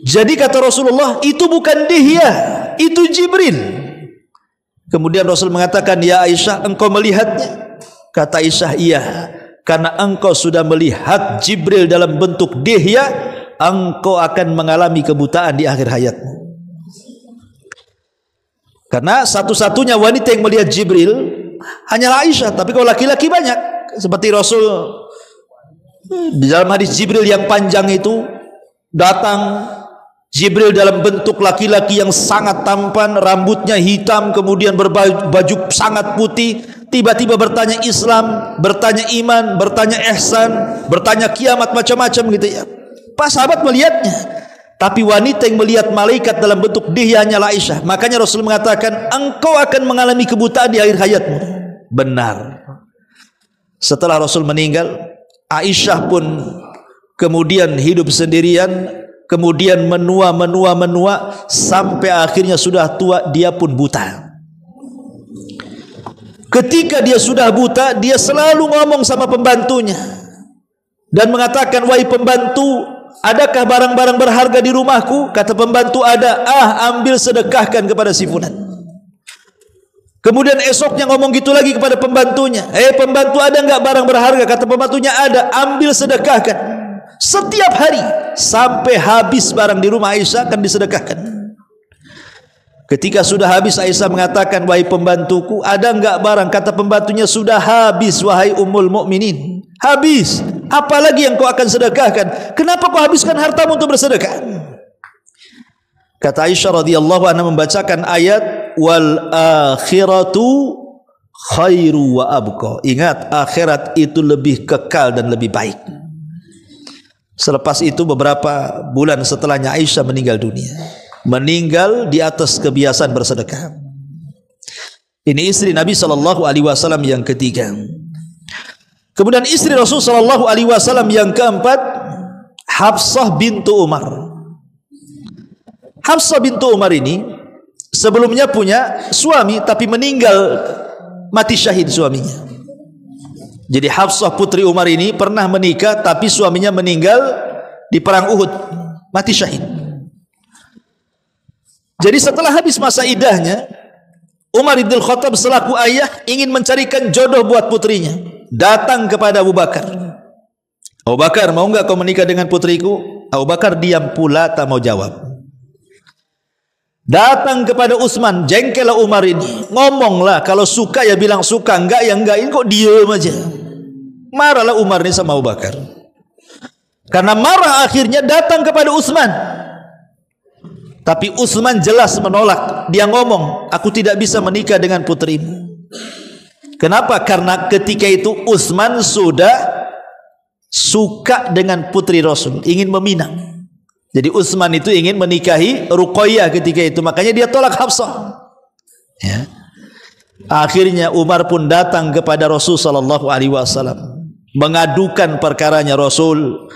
Jadi kata Rasulullah, itu bukan Dihya, itu Jibril. Kemudian Rasul mengatakan, ya Aisyah, engkau melihatnya? Kata Aisyah, iya. Karena engkau sudah melihat Jibril dalam bentuk Dihya, engkau akan mengalami kebutaan di akhir hayatmu. Karena satu-satunya wanita yang melihat Jibril hanyalah Aisyah. Tapi kalau laki-laki banyak, seperti Rasul Di dalam hadis Jibril yang panjang itu, datang Jibril dalam bentuk laki-laki yang sangat tampan, rambutnya hitam, kemudian berbaju sangat putih, tiba-tiba bertanya Islam, bertanya iman, bertanya ihsan, bertanya kiamat, macam-macam gitu ya. Pas sahabat melihatnya, tapi wanita yang melihat malaikat dalam bentuk dia hanyalah Aisyah. Makanya Rasul mengatakan, engkau akan mengalami kebutaan di akhir hayatmu. Benar. Setelah Rasul meninggal, Aisyah pun kemudian hidup sendirian, kemudian menua sampai akhirnya sudah tua, dia pun buta. Ketika dia sudah buta, dia selalu ngomong sama pembantunya dan mengatakan, wahai pembantu, adakah barang-barang berharga di rumahku? Kata pembantu, ada. Ambil sedekahkan kepada si fulan. Kemudian esoknya ngomong gitu lagi kepada pembantunya, pembantu, ada enggak barang berharga? Kata pembantunya, ada. Ambil sedekahkan. Setiap hari sampai habis barang di rumah Aisyah akan disedekahkan. Ketika sudah habis, Aisyah mengatakan, wahai pembantuku, ada enggak barang? Kata pembantunya, sudah habis wahai Ummul Mukminin. Habis. Apalagi yang kau akan sedekahkan? Kenapa kau habiskan hartamu untuk bersedekah? Kata Aisyah radhiyallahu anha membacakan ayat, wal akhiratu khairu wa abqa. Ingat, akhirat itu lebih kekal dan lebih baik. Selepas itu beberapa bulan setelahnya Aisyah meninggal dunia. Meninggal di atas kebiasaan bersedekah. Ini istri Nabi SAW yang ketiga. Kemudian istri Rasul SAW yang keempat, Hafsah bintu Umar. Hafsah bintu Umar ini sebelumnya punya suami, tapi meninggal, mati syahid suaminya. Jadi Hafsah putri Umar ini pernah menikah, tapi suaminya meninggal di perang Uhud, mati syahid. Jadi setelah habis masa iddahnya, Umar bin Khattab selaku ayah ingin mencarikan jodoh buat putrinya. Datang kepada Abu Bakar. Abu Bakar, mau enggak kau menikah dengan putriku? Abu Bakar diam pula, tak mau jawab. Datang kepada Utsman, jengkellah Umar ini. Ngomonglah, kalau suka ya bilang suka, enggak ya enggak. Ini kok diam aja. Marahlah Umar ini sama Abu Bakar. Karena marah akhirnya datang kepada Utsman. Tapi Utsman jelas menolak. Dia ngomong, aku tidak bisa menikah dengan putrimu. Kenapa? Karena ketika itu Utsman sudah suka dengan putri Rasul, ingin meminang. Jadi Utsman itu ingin menikahi Ruqayyah ketika itu, makanya dia tolak Hafsah. Ya. Akhirnya Umar pun datang kepada Rasul sallallahu alaihi wasallam, mengadukan perkaranya. Rasul,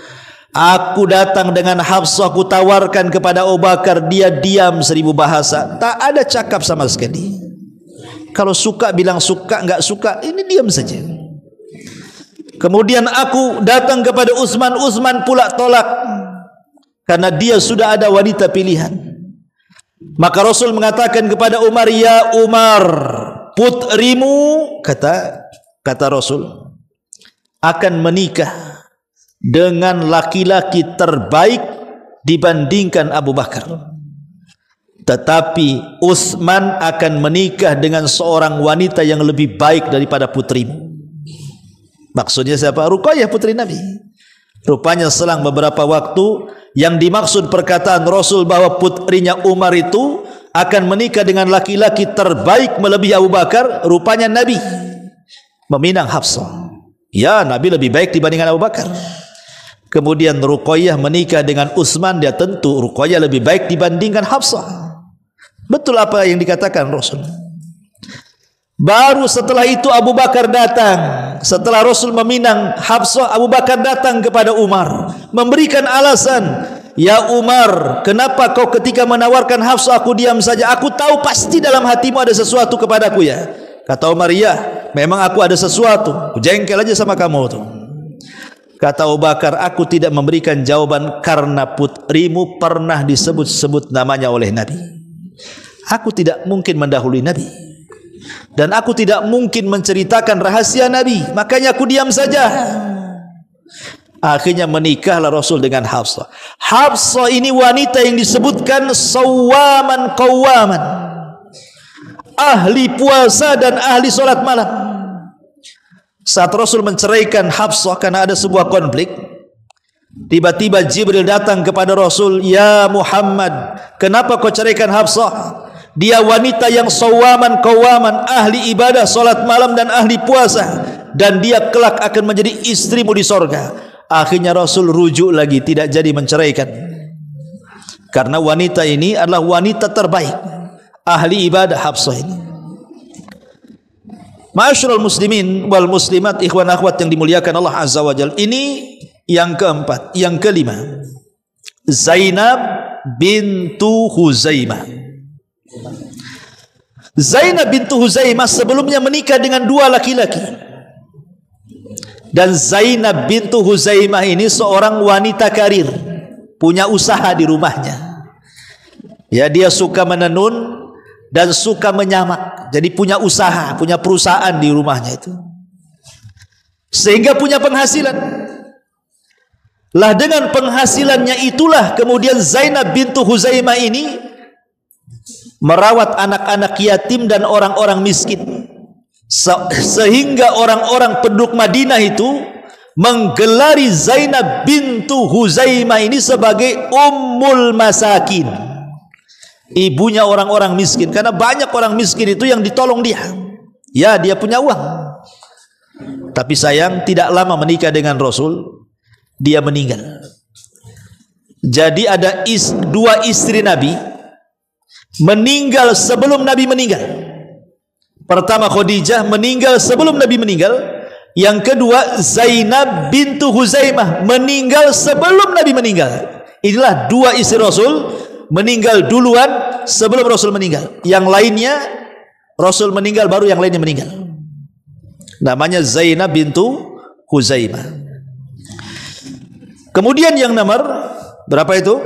aku datang dengan Hafsah, aku tawarkan kepada Abu Bakar, dia diam 1000 bahasa, tak ada cakap sama sekali. Kalau suka bilang suka, enggak suka ini diam saja. Kemudian aku datang kepada Utsman, Utsman pula tolak. Karena dia sudah ada wanita pilihan. Maka Rasul mengatakan kepada Umar, ya Umar, putrimu, kata Rasul, akan menikah dengan laki-laki terbaik dibandingkan Abu Bakar. Tetapi Utsman akan menikah dengan seorang wanita yang lebih baik daripada putrimu. Maksudnya siapa? Ruqayyah putri Nabi. Rupanya selang beberapa waktu, yang dimaksud perkataan Rasul bahwa putrinya Umar itu akan menikah dengan laki-laki terbaik melebihi Abu Bakar, rupanya Nabi meminang Hafsah. Ya, Nabi lebih baik dibandingkan Abu Bakar. Kemudian Ruqayyah menikah dengan Utsman, dia tentu Ruqayyah lebih baik dibandingkan Hafsah. Betul apa yang dikatakan Rasul. Baru setelah itu Abu Bakar datang. Setelah Rasul meminang Hafsah, Abu Bakar datang kepada Umar, memberikan alasan. Ya Umar, kenapa kau ketika menawarkan Hafsah aku diam saja? Aku tahu pasti dalam hatimu ada sesuatu kepadaku ya. Kata Umar, ya memang aku ada sesuatu. Aku jengkel aja sama kamu tuh. Kata Abu Bakar, aku tidak memberikan jawaban karena putrimu pernah disebut-sebut namanya oleh Nabi. Aku tidak mungkin mendahului Nabi. Dan aku tidak mungkin menceritakan rahasia Nabi, makanya aku diam saja. Akhirnya menikahlah Rasul dengan Hafsah. Hafsah ini wanita yang disebutkan sawwaman qawwaman, ahli puasa dan ahli solat malam. Saat Rasul menceraikan Hafsah karena ada sebuah konflik, tiba-tiba Jibril datang kepada Rasul, "Ya Muhammad, kenapa kau ceraikan Hafsah? Dia wanita yang sawaman qawaman, ahli ibadah, salat malam dan ahli puasa, dan dia kelak akan menjadi istrimu di sorga." Akhirnya Rasul rujuk lagi, tidak jadi menceraikan, karena wanita ini adalah wanita terbaik, ahli ibadah Hafsah ini. Ma'asyiral muslimin wal muslimat, ikhwan akhwat yang dimuliakan Allah Azza wa Jalla. Ini yang keempat. Yang kelima, Zainab bintu Huzaimah. Zainab bintu Huzaimah sebelumnya menikah dengan dua laki-laki. Dan Zainab bintu Huzaimah ini seorang wanita karir, punya usaha di rumahnya. Ya, dia suka menenun dan suka menyamak. Jadi punya usaha, punya perusahaan di rumahnya itu, sehingga punya penghasilan. Lah dengan penghasilannya itulah kemudian Zainab bintu Huzaimah ini merawat anak-anak yatim dan orang-orang miskin, sehingga orang-orang penduduk Madinah itu menggelari Zainab bintu Huzaimah ini sebagai Ummul Masakin, ibunya orang-orang miskin. Karena banyak orang miskin itu yang ditolong dia. Ya, dia punya uang, tapi sayang tidak lama menikah dengan Rasul, dia meninggal. Jadi ada dua istri Nabi meninggal sebelum Nabi meninggal. Pertama Khadijah meninggal sebelum Nabi meninggal. Yang kedua Zainab bintu Huzaimah meninggal sebelum Nabi meninggal. Inilah dua istri Rasul meninggal duluan sebelum Rasul meninggal. Yang lainnya Rasul meninggal baru yang lainnya meninggal. Namanya Zainab bintu Huzaimah. Kemudian yang nomor berapa itu?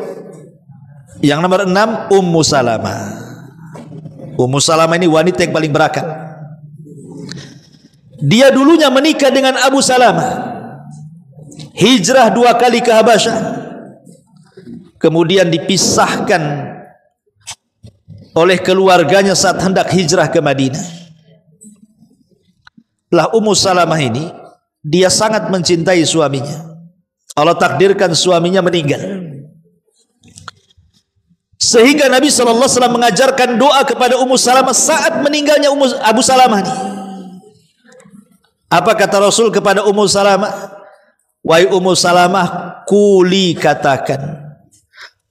Yang nomor 6, Ummu Salamah. Ummu Salamah ini wanita yang paling berakat. Dia dulunya menikah dengan Abu Salamah, hijrah 2 kali ke Habasyah, kemudian dipisahkan oleh keluarganya saat hendak hijrah ke Madinah. Lah Ummu Salamah ini, dia sangat mencintai suaminya. Allah takdirkan suaminya meninggal, sehingga Nabi SAW mengajarkan doa kepada Ummu Salamah saat meninggalnya Abu Salamah ini. Apa kata Rasul kepada Ummu Salamah? Wahai Ummu Salamah, kuli katakan,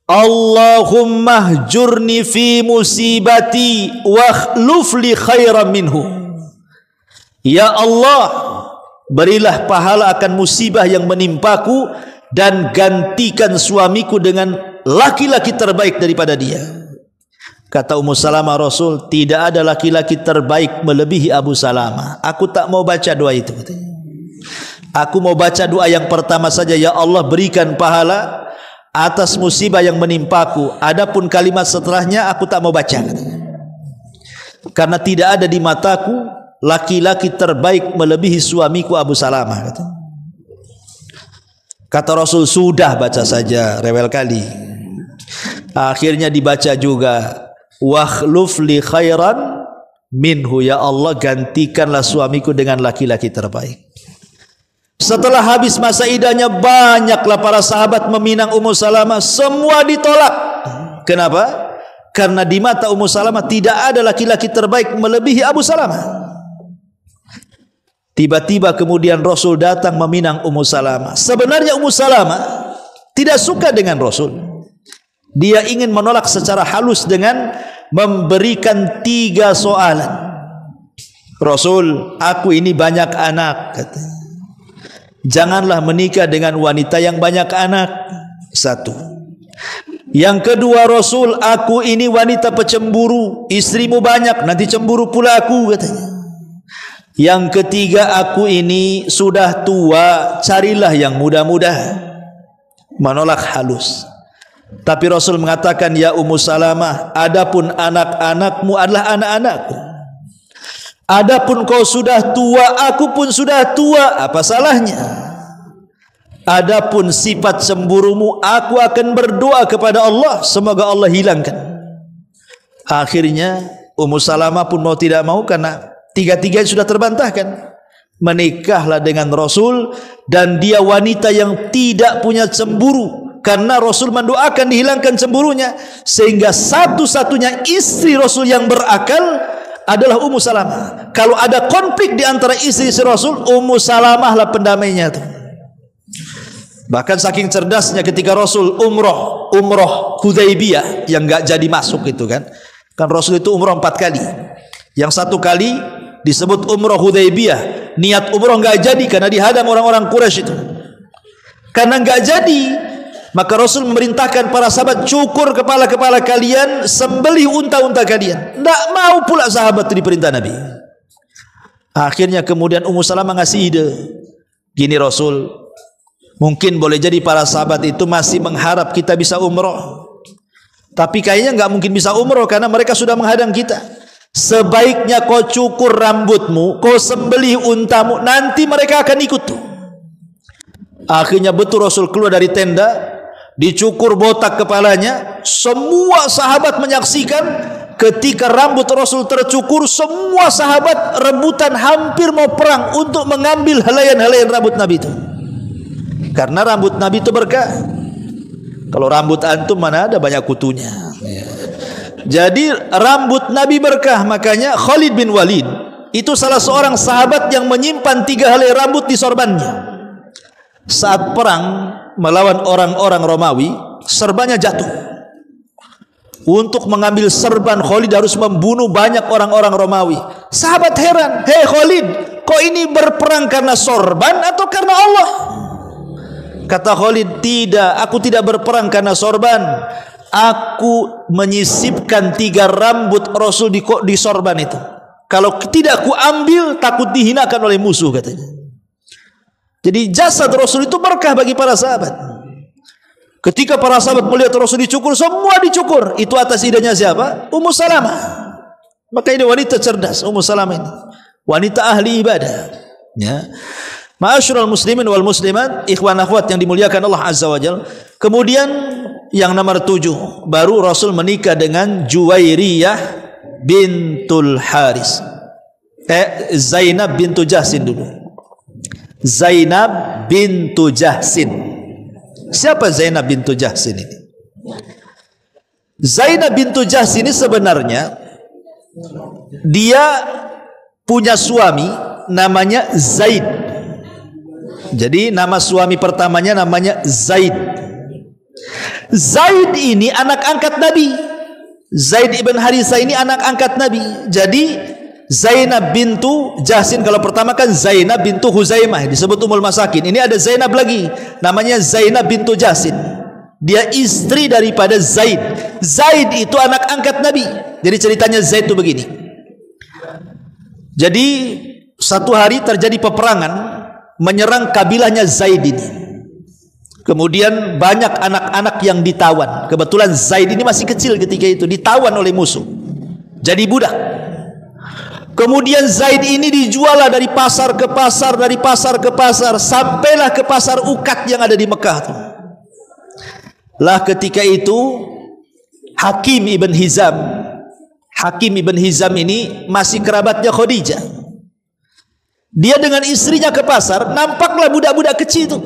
Allahumma hjurni fi musibati wa khluf li khairan minhu. Ya Allah, berilah pahala akan musibah yang menimpaku dan gantikan suamiku dengan laki-laki terbaik daripada dia. Kata Ummu Salamah, Rasul, tidak ada laki-laki terbaik melebihi Abu Salamah. Aku tak mau baca doa itu, katanya. Aku mau baca doa yang pertama saja, ya Allah berikan pahala atas musibah yang menimpaku. Adapun kalimat setelahnya aku tak mau baca, katanya. Karena tidak ada di mataku laki-laki terbaik melebihi suamiku Abu Salamah, katanya. Kata Rasul, sudah baca saja, rewel kali. Akhirnya dibaca juga, wakhluf li khairan minhu, ya Allah gantikanlah suamiku dengan laki-laki terbaik. Setelah habis masa idahnya, banyaklah para sahabat meminang Ummu Salamah, semua ditolak. Kenapa? Karena di mata Ummu Salamah tidak ada laki-laki terbaik melebihi Abu Salamah. Tiba-tiba kemudian Rasul datang meminang Ummu Salamah. Sebenarnya Ummu Salamah tidak suka dengan Rasul. Dia ingin menolak secara halus dengan memberikan 3 soalan. Rasul, aku ini banyak anak, katanya. Janganlah menikah dengan wanita yang banyak anak. 1. Yang kedua, Rasul, aku ini wanita pecemburu, istrimu banyak, nanti cemburu pula aku, katanya. Yang ketiga, aku ini sudah tua, carilah yang muda-muda. Menolak halus. Tapi Rasul mengatakan, ya Ummu Salamah, adapun anak-anakmu adalah anak-anakku. Adapun kau sudah tua, aku pun sudah tua, apa salahnya? Adapun sifat cemburumu, aku akan berdoa kepada Allah, semoga Allah hilangkan. Akhirnya Ummu Salamah pun mau tidak mau, karena tiga-tiganya sudah terbantahkan. menikahlah dengan Rasul, dan dia wanita yang tidak punya cemburu, karena Rasul mendoakan dihilangkan cemburunya, sehingga satu-satunya istri Rasul yang berakal adalah Ummu Salamah. Kalau ada konflik di antara istri-istri Rasul, Ummu Salamah lah pendamainya itu. Bahkan saking cerdasnya ketika Rasul umroh Hudaybiyah yang enggak jadi masuk itu kan Rasul itu umroh 4 kali. Yang 1 kali disebut umroh Hudaybiyah, niat umroh enggak jadi karena dihadang orang-orang Quraisy itu. Karena enggak jadi, maka Rasul memerintahkan para sahabat, cukur kepala-kepala kalian, sembelih unta-unta kalian. Enggak mau pula sahabat itu diperintah Nabi. Akhirnya kemudian Ummu Salamah ngasih ide, gini Rasul, mungkin boleh jadi para sahabat itu masih mengharap kita bisa umroh, tapi kayaknya enggak mungkin bisa umroh karena mereka sudah menghadang kita. Sebaiknya kau cukur rambutmu, kau sembelih untamu, nanti mereka akan ikut tuh. Akhirnya betul Rasul keluar dari tenda, dicukur botak kepalanya. Semua sahabat menyaksikan ketika rambut Rasul tercukur. Semua sahabat rebutan, hampir mau perang untuk mengambil helaian-helaian rambut Nabi itu, karena rambut Nabi itu berkah. Kalau rambut antum mana ada banyak kutunya. Jadi rambut Nabi berkah. Makanya Khalid bin Walid itu salah seorang sahabat yang menyimpan 3 helai rambut di sorbannya. Saat perang melawan orang-orang Romawi, serbannya jatuh. Untuk mengambil serban, Khalid harus membunuh banyak orang-orang Romawi. Sahabat heran, "Hei Khalid, kok ini berperang karena sorban atau karena Allah?" Kata Khalid, "Tidak, aku tidak berperang karena sorban. Aku menyisipkan 3 rambut Rasul di sorban itu. Kalau tidak aku ambil, takut dihinakan oleh musuh," katanya. Jadi jasad Rasul itu berkah bagi para sahabat. Ketika para sahabat melihat Rasul dicukur, semua dicukur. Itu atas idenya siapa? Ummu Salamah. Maka ini wanita cerdas, Ummu Salamah ini. Wanita ahli ibadah. Ya. Ma'asyiral muslimin wal muslimat, ikhwan akhwat yang dimuliakan Allah Azza wa Jalla. Kemudian yang nomor 7, baru Rasul menikah dengan Juwairiyah bintul Haris. Zainab bintu Jahsin dulu. Zainab bintu Jahsin. Siapa Zainab bintu Jahsin ini? Zainab bintu Jahsin ini sebenarnya dia punya suami namanya Zaid. Jadi nama suami pertamanya namanya Zaid. Zaid ini anak angkat Nabi. Zaid ibn Harisah ini anak angkat Nabi. Jadi Zainab bintu Jahsin, kalau pertama kan Zainab bintu Huzaimah, disebut Ummul Masakin. Ini ada Zainab lagi, namanya Zainab bintu Jahsin. Dia istri daripada Zaid. Zaid itu anak angkat Nabi. Jadi ceritanya Zaid itu begini. Jadi satu hari terjadi peperangan menyerang kabilahnya Zaid ini. Kemudian banyak anak-anak yang ditawan. Kebetulan Zaid ini masih kecil ketika itu, ditawan oleh musuh, jadi budak. Kemudian Zaid ini dijual dari pasar ke pasar, dari pasar ke pasar, sampailah ke pasar Ukat yang ada di Mekah tuh. Lah ketika itu Hakim ibn Hizam ini masih kerabatnya Khadijah. Dia dengan istrinya ke pasar, nampaklah budak-budak kecil itu.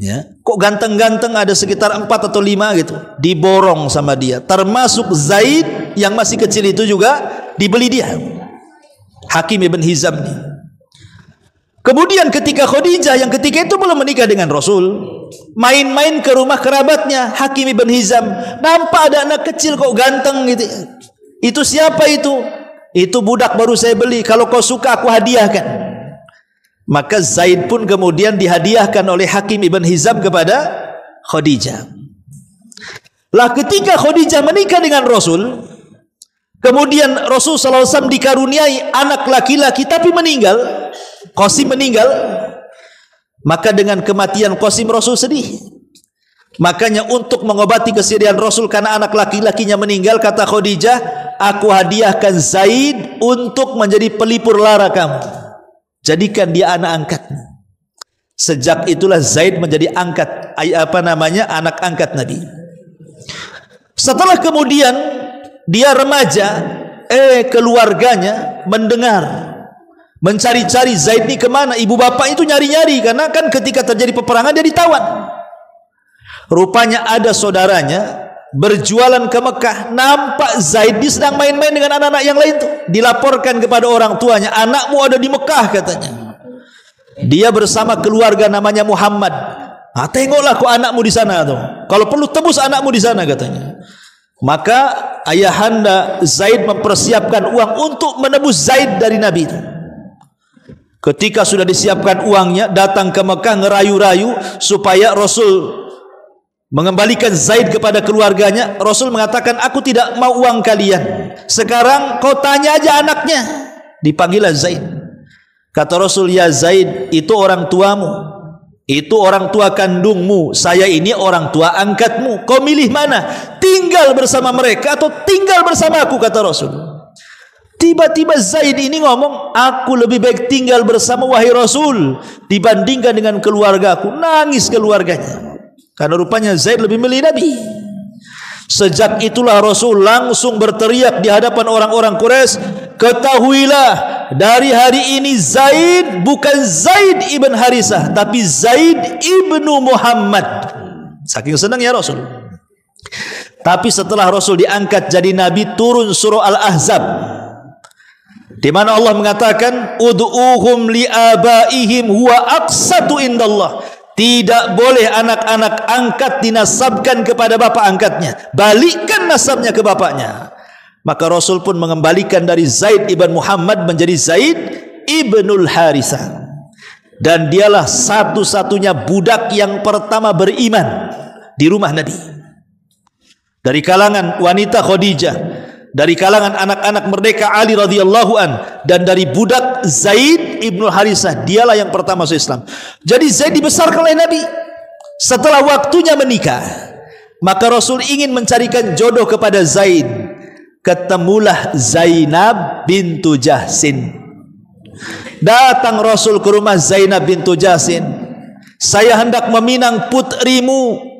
Ya, kok ganteng-ganteng, ada sekitar 4 atau 5 gitu. Diborong sama dia. Termasuk Zaid yang masih kecil itu juga dibeli dia. Hakim ibn Hizam nih. Kemudian ketika Khadijah yang ketika itu belum menikah dengan Rasul, main-main ke rumah kerabatnya Hakim ibn Hizam, nampak ada anak kecil kok ganteng gitu. Itu siapa itu? Itu budak baru saya beli, kalau kau suka aku hadiahkan. Maka Zaid pun kemudian dihadiahkan oleh Hakim ibn Hizam kepada Khadijah. Lah ketika Khadijah menikah dengan Rasul, kemudian Rasul SAW dikaruniai anak laki-laki tapi meninggal. Qasim meninggal. Maka dengan kematian Qasim Rasul sedih. Makanya untuk mengobati kesedihan Rasul karena anak laki-lakinya meninggal, kata Khadijah, aku hadiahkan Zaid untuk menjadi pelipur lara kamu. Jadikan dia anak angkatmu. Sejak itulah Zaid menjadi anak angkat Nabi. Setelah kemudian dia remaja, keluarganya mendengar mencari-cari Zaid ini kemana. Ibu bapak itu nyari-nyari, karena kan ketika terjadi peperangan dia ditawan. Rupanya ada saudaranya berjualan ke Mekah, nampak Zaid sedang main-main dengan anak-anak yang lain tuh. Dilaporkan kepada orang tuanya, anakmu ada di Mekah katanya. Dia bersama keluarga namanya Muhammad. Tengoklah kok anakmu di sana tuh. Kalau perlu tebus anakmu di sana katanya. Maka ayahanda Zaid mempersiapkan uang untuk menebus Zaid dari Nabi itu. Ketika sudah disiapkan uangnya, datang ke Mekah ngerayu-rayu supaya Rasul mengembalikan Zaid kepada keluarganya. Rasul mengatakan, aku tidak mau uang kalian. Sekarang kau tanya aja anaknya. Dipanggillah Zaid. Kata Rasul, ya Zaid, itu orang tuamu, itu orang tua kandungmu, saya ini orang tua angkatmu. Kau milih mana? Tinggal bersama mereka atau tinggal bersama aku, kata Rasul. Tiba-tiba Zaid ini ngomong, aku lebih baik tinggal bersama wahai Rasul dibandingkan dengan keluargaku. Nangis keluarganya. Karena rupanya Zaid lebih milih Nabi. Sejak itulah Rasul langsung berteriak di hadapan orang-orang Quraisy, ketahuilah dari hari ini Zaid bukan Zaid ibn Harisah, tapi Zaid ibnu Muhammad. Saking senangnya Rasul. Tapi setelah Rasul diangkat jadi Nabi, turun surah Al-Ahzab, di mana Allah mengatakan, ud'uhum li'abaihim huwa aqsatu indallah. Tidak boleh anak-anak angkat dinasabkan kepada bapak angkatnya. Balikkan nasabnya ke bapaknya. Maka Rasul pun mengembalikan dari Zaid ibn Muhammad menjadi Zaid ibnul Harisah. Dan dialah satu-satunya budak yang pertama beriman di rumah Nabi. Dari kalangan wanita Khadijah, dari kalangan anak-anak merdeka Ali radhiyallahu an, dan dari budak Zaid ibnu Harisah, dialah yang pertama masuk Islam. Jadi Zaid dibesarkan oleh Nabi. Setelah waktunya menikah, maka Rasul ingin mencarikan jodoh kepada Zaid. Ketemulah Zainab bintu Jahsin. Datang Rasul ke rumah Zainab bintu Jahsin. Saya hendak meminang putrimu.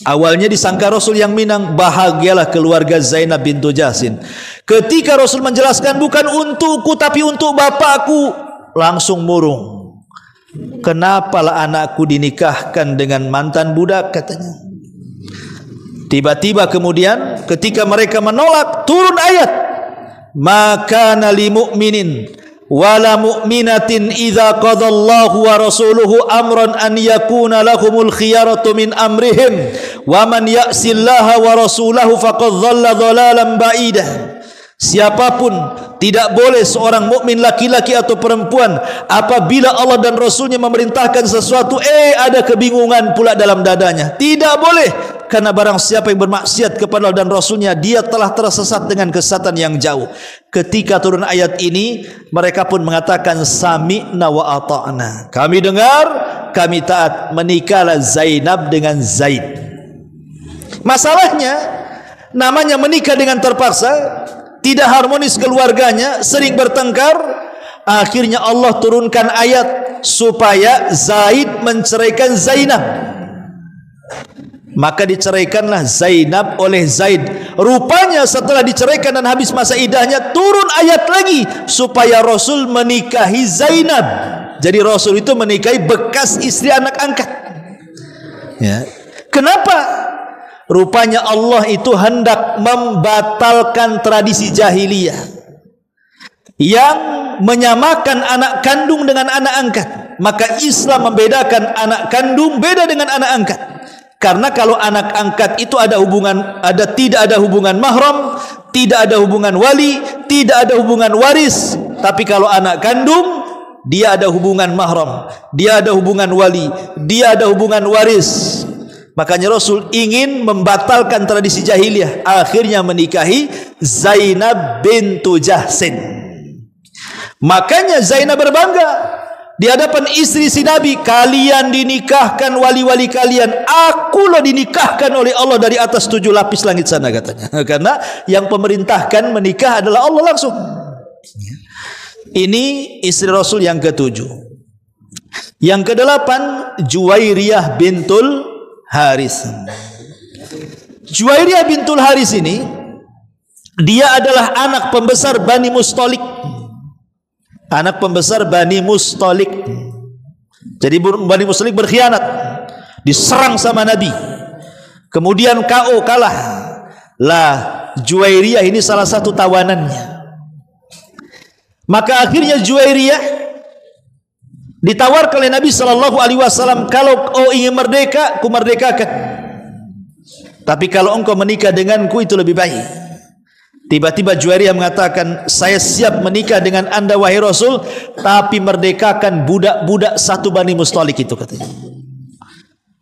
Awalnya disangka Rasul yang minang, bahagialah keluarga Zainab bintu Jahsin. Ketika Rasul menjelaskan bukan untukku tapi untuk bapakku, langsung murung. Kenapalah anakku dinikahkan dengan mantan budak, katanya. Tiba-tiba kemudian ketika mereka menolak, turun ayat, maka li mu'minin wala mu'minatin idza qadallahu wa rasuluhu amran an yakuna lahumul khiyaratu min amrihim wa man ya'sillaha wa rasulahu faqad dhalla dhalalan ba'idah. Siapapun tidak boleh seorang mukmin laki-laki atau perempuan apabila Allah dan Rasulnya memerintahkan sesuatu, ada kebingungan pula dalam dadanya. Tidak boleh, karena barang siapa yang bermaksiat kepada Allah dan Rasulnya, dia telah tersesat dengan kesesatan yang jauh. Ketika turun ayat ini, mereka pun mengatakan sami'na wa ata'na. Kami dengar, kami taat. Menikahlah Zainab dengan Zaid. Masalahnya, namanya menikah dengan terpaksa, tidak harmonis keluarganya, sering bertengkar. Akhirnya Allah turunkan ayat supaya Zaid menceraikan Zainab. Maka diceraikanlah Zainab oleh Zaid. Rupanya setelah diceraikan dan habis masa iddahnya, turun ayat lagi supaya Rasul menikahi Zainab. Jadi Rasul itu menikahi bekas istri anak angkat. Ya. Kenapa? Rupanya Allah itu hendak membatalkan tradisi jahiliyah yang menyamakan anak kandung dengan anak angkat. Maka Islam membedakan anak kandung beda dengan anak angkat. Karena kalau anak angkat itu tidak ada hubungan mahram, tidak ada hubungan wali, tidak ada hubungan waris. Tapi kalau anak kandung, dia ada hubungan mahram, dia ada hubungan wali, dia ada hubungan waris. Makanya Rasul ingin membatalkan tradisi jahiliyah, akhirnya menikahi Zainab bintu Jahsin. Makanya Zainab berbangga di hadapan istri si Nabi, kalian dinikahkan wali-wali kalian, aku loh dinikahkan oleh Allah dari atas 7 lapis langit sana, katanya. Karena yang pemerintahkan menikah adalah Allah langsung. Ini istri Rasul yang ke-7. Yang ke-8, Juwairiyah bintul Haris. Juwairiyah bintul Haris ini, dia adalah anak pembesar Bani Mustalik. anak pembesar Bani Mustalik. Jadi Bani Mustalik berkhianat, diserang sama Nabi, kemudian KO, kalah. Lah, Juwairiyah ini salah satu tawanannya. Maka akhirnya Juwairiyah ditawarkan oleh Nabi sallallahu alaihi wasallam, kalau ingin merdeka, ku merdekakan. Tapi kalau engkau menikah denganku itu lebih baik. Tiba-tiba Juwairiyah mengatakan, saya siap menikah dengan anda wahai Rasul, tapi merdekakan budak-budak satu Bani Mustalik itu, katanya.